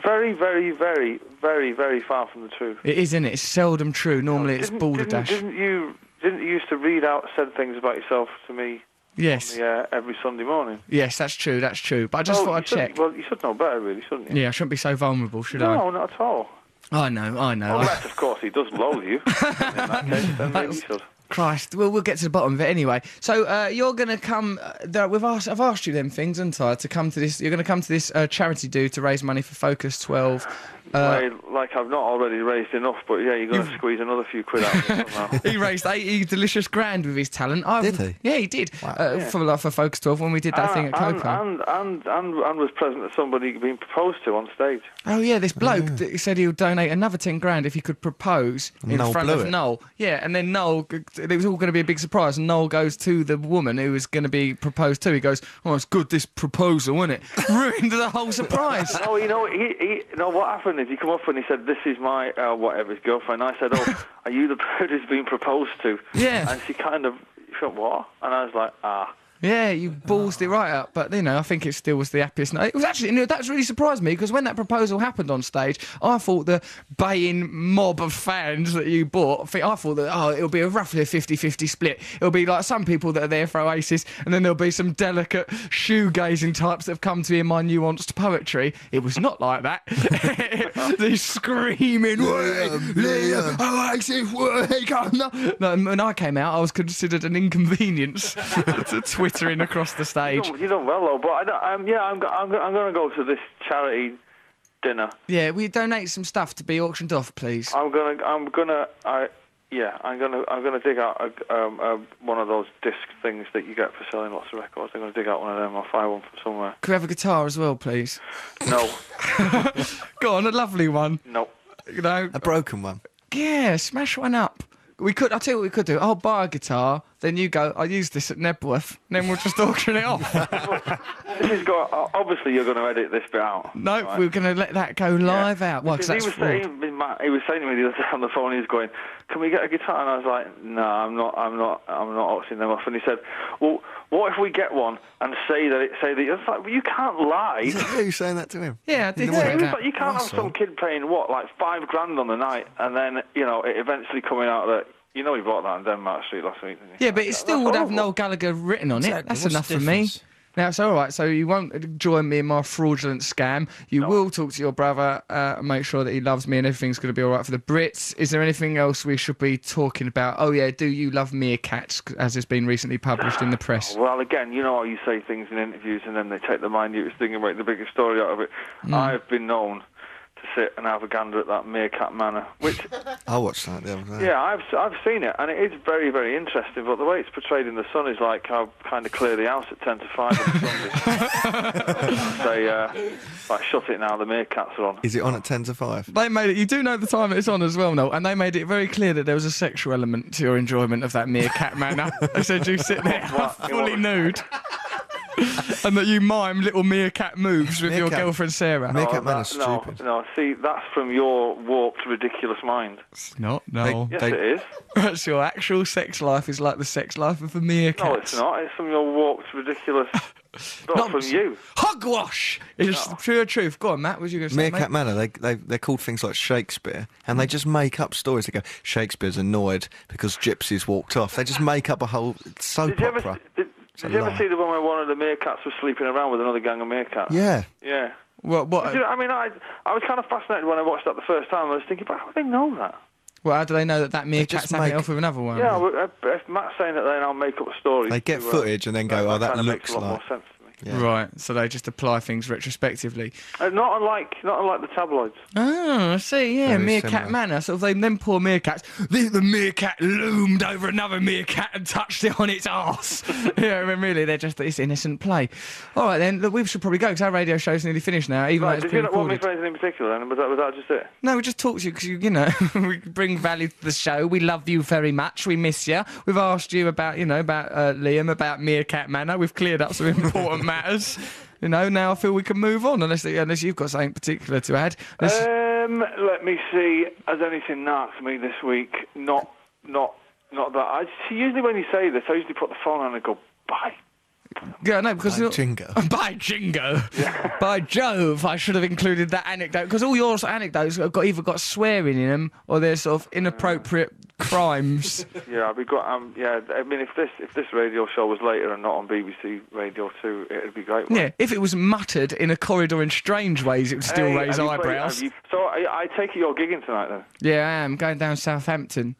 very, very, very, very, very far from the truth. It is, isn't it? It's seldom true. Normally, it's balderdash. Didn't you used to read out said things about yourself to me? Yes. Every Sunday morning. Yes, that's true. But I just thought I'd check. Well, you should know better, really, shouldn't you? Yeah, I shouldn't be so vulnerable, should I? No, not at all. I know. Unless, of course, he does loathe you. In that case, then maybe you should. Christ, we'll get to the bottom of it anyway. So you're going to come. I've asked you them things, haven't I? To come to this, you're going to come to this charity do to raise money for Focus 12. Like I've not already raised enough, but yeah, you're going to squeeze another few quid out of me somehow. He raised 80 delicious grand with his talent. Did he? Yeah, he did. Wow. For Focus 12 when we did that thing at Coco. And was present at somebody being proposed to on stage. Oh yeah, this bloke that said he would donate another 10 grand if he could propose in front of Noel. Yeah, and then Noel, it was all going to be a big surprise, and Noel goes to the woman who was going to be proposed to. He goes, "Oh, it's good this proposal, isn't it?" Ruined the whole surprise. No, what happened is he come up and he said, "This is my his girlfriend." I said, "Oh, are you the bird who's been proposed to?" Yeah. And she kind of went, "What?" And I was like, Yeah, you ballsed it right up, but I think it still was the happiest night. It was actually, that's really surprised me, because when that proposal happened on stage, I thought the baying mob of fans that you brought, I thought that it'll be roughly a 50-50 split. It'll be like some people that are there for Oasis, and then there'll be some delicate shoegazing types that have come to hear my nuanced poetry. It was not like that. They're screaming, Liam, Oasis, wake up! No, when I came out, I was considered an inconvenience to twittering across the stage. You done well though, but I'm going to go to this charity dinner. Yeah, will you donate some stuff to be auctioned off, please? I'm gonna. Yeah, I'm gonna dig out one of those disc things that you get for selling lots of records. I'm gonna dig out one of them. I'll find one from somewhere. Can we have a guitar as well, please? No. Go on, a lovely one. No. You know, A broken one. yeah, smash one up. I'll tell you what we could do. I'll buy a guitar, then you go, I'll use this at Nebworth, and then we'll just auction it off. Obviously, you're going to edit this bit out. No, right? We're going to let that go live out. Well, because he was saying to me the other day on the phone, he was going, "Can we get a guitar?" And I was like, "No, I'm not auctioning them off." And he said, "Well, what if we get one and say that?" It's like, well, you can't lie. Is it you saying that to him? Yeah, I did He say was that. like, you can't have some kid paying like $5,000 on the night, and then it eventually coming out that he bought that on Denmark Street last week. Didn't he? Yeah, but it still would have Noel Gallagher written on it. Exactly. That's What's enough the for me. difference? Now, it's all right. So you won't join me in my fraudulent scam. You will talk to your brother and make sure that he loves me and everything's going to be all right for the Brits. Is there anything else we should be talking about? Oh, yeah, do you love meerkats, as has been recently published in the press? Well, again, you know how you say things in interviews and then they take the minutest thing and make the biggest story out of it. I've been known to sit and have a gander at that Meerkat Manor, which... I watched that the other day. Yeah, I've seen it, and it is very, very interesting, but the way it's portrayed in The Sun is like how kind of clear the house at 10 to 5 on Sunday. Say, like, shut it now, the meerkats are on. Is it on at 10 to 5? They made it. You do know the time it's on as well, Noel, and they made it very clear that there was a sexual element to your enjoyment of that Meerkat Manor. They said you sit there fully nude. And that you mime little meerkat moves with your girlfriend Sarah. Meerkat Manor's stupid. No, see, that's from your warped, ridiculous mind. It's not, no. Yes, it is. That's your actual sex life is like the sex life of a meerkat. No, it's not. It's from your warped, ridiculous... not from you. Hogwash! It's the pure truth. Go on, Matt, what was you going to say, Meerkat mate? Manor, they're called things like Shakespeare, and they just make up stories. They go, Shakespeare's annoyed because gypsies walked off. They just make up a whole soap opera. Did you ever see the one where one of the meerkats was sleeping around with another gang of meerkats? Yeah. Yeah. What? I mean, I was kind of fascinated when I watched that the first time. I was thinking, but how do they know that? Well, how do they know that meerkat's having it off with another one? Yeah, well, if Matt's saying that they now make up a story. They get footage and then go, oh, that kind of looks makes a lot like... more sense to me. Yeah. Right, so they just apply things retrospectively. Not unlike the tabloids. Oh, I see, yeah, Very Meerkat similar. Manor. So they them poor meerkats. The meerkat loomed over another meerkat and touched it on its arse. Yeah, I mean, really, they're just this innocent play. All right, then, look, we should probably go because our radio show's nearly finished now, even though it's Did you been not want me recorded. for anything in particular, then? Was that just it? No, we just talked to you because, you know, we bring value to the show. We love you very much. We miss you. We've asked you about, about Liam, about Meerkat Manor. We've cleared up some important matters. Now I feel we can move on, unless you've got something particular to add. Let me see. Has anything knocked me this week? Not that. Usually when you say this, I usually put the phone on and go, bye. Yeah, no, because... By Jingo. By Jingo. Yeah. By Jove, I should have included that anecdote, because all your anecdotes have either got swearing in them, or they're sort of inappropriate crimes. Yeah, I mean, if this radio show was later and not on BBC Radio 2, it'd be great. Yeah, if it was muttered in a corridor in strange ways, it would still raise eyebrows. So I take it you're gigging tonight, then? Yeah, I am. Going down Southampton.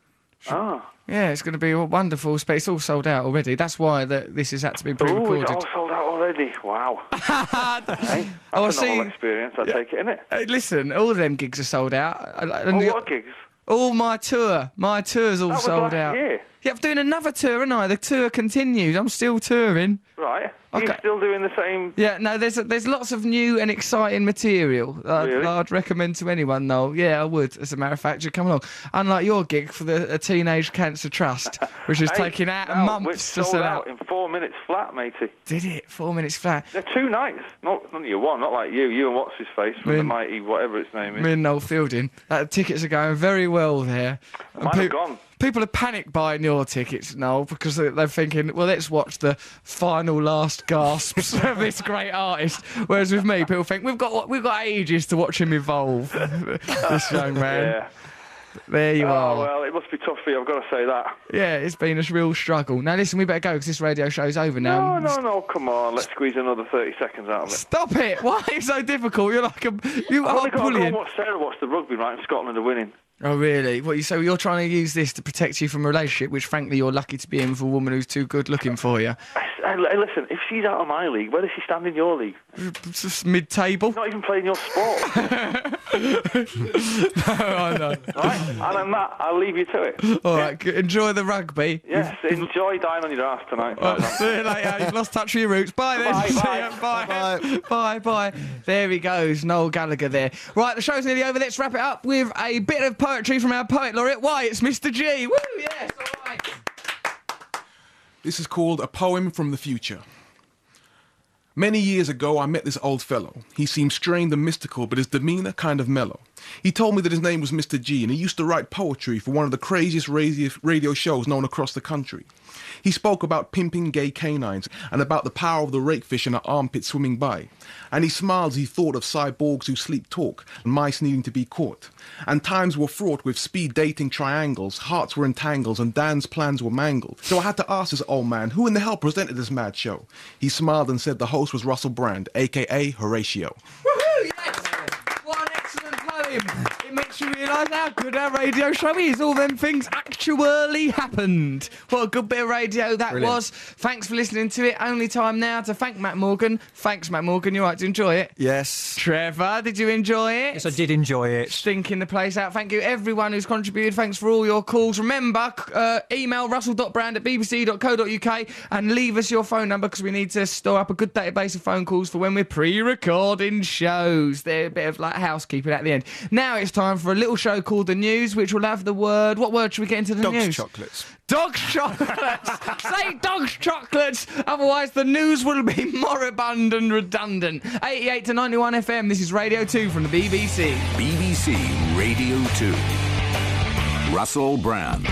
Ah. Yeah, it's going to be a wonderful space. It's all sold out already. That's why this has had to be pre-recorded. It's all sold out already. Wow. Hey, that's a novel experience. I take it, innit? Listen, all of them gigs are sold out. What gigs? All my tour. My tour's all sold out. Year. Yeah, I'm doing another tour, aren't I? The tour continues. I'm still touring. Right. Okay. You're still doing the same... Yeah, no, there's lots of new and exciting material Really? I'd recommend to anyone, Noel. Yeah, I would, as a matter of fact. You come along. Unlike your gig for the Teenage Cancer Trust, which was taking out months to sell out. in 4 minutes flat, matey. Did it? 4 minutes flat? They're 2 nights. Not you one, not like you. You and what's-his-face from the mighty whatever its name is. Me and Noel Fielding. Tickets are going very well there. Mine have gone. People are panic buying your tickets, Noel, because they're thinking, well, let's watch the final last gasps of this great artist. Whereas with me, people think we've got ages to watch him evolve. This young man. Yeah. There you are. Well, it must be tough for you, I've got to say that. Yeah, it's been a real struggle. Now, listen, we better go because this radio show's over now. No, come on. Let's squeeze another 30 seconds out of it. Stop it. Why are you so difficult? You're like you are I've only got to go bullying. and watch Sarah watch the rugby, right, and Scotland are winning. Oh, really? So you're trying to use this to protect you from a relationship, which, frankly, you're lucky to be in with a woman who's too good looking for you? Hey, listen, if she's out of my league, where does she stand in your league? Just mid-table. Not even playing your sport. No, I know. Right? And on that, I'll leave you to it. All right, enjoy the rugby. Yes, enjoy dying on your ass tonight. Right, see you later. You've lost touch with your roots. Bye then. Bye, See bye. ya. Bye. Bye. Bye. There he goes, Noel Gallagher there. Right, the show's nearly over. Let's wrap it up with a bit of poetry from our poet laureate. Why, it's Mr. G. Woo, yes, all right. This is called A Poem from the Future. Many years ago, I met this old fellow. He seemed strained and mystical, but his demeanor kind of mellow. He told me that his name was Mr. G, and he used to write poetry for one of the craziest radio shows known across the country. He spoke about pimping gay canines and about the power of the rakefish in an armpit swimming by. And he smiled as he thought of cyborgs who sleep talk and mice needing to be caught. And times were fraught with speed dating triangles, hearts were entangled, and Dan's plans were mangled. So I had to ask this old man, who in the hell presented this mad show? He smiled and said the host was Russell Brand, a.k.a. Horatio. Woohoo, yes! What an excellent poem. It makes you realise how good our radio show is. All them things actually happened. What a good bit of radio that was. Thanks for listening to it. Only time now to thank Matt Morgan. Thanks, Matt Morgan. You all right to enjoy it? Yes. Trevor, did you enjoy it? Yes, I did enjoy it. Stinking the place out. Thank you, everyone who's contributed. Thanks for all your calls. Remember, email russell.brand@bbc.co.uk and leave us your phone number because we need to store up a good database of phone calls for when we're pre-recording shows. They're a bit of like housekeeping at the end. Now it's time for a little show called The News, which will have the word... What word should we get into the news? Dog's chocolates. Dog's chocolates! Say dog's chocolates! Otherwise the news will be moribund and redundant. 88 to 91 FM, this is Radio 2 from the BBC. BBC Radio 2. Russell Brand.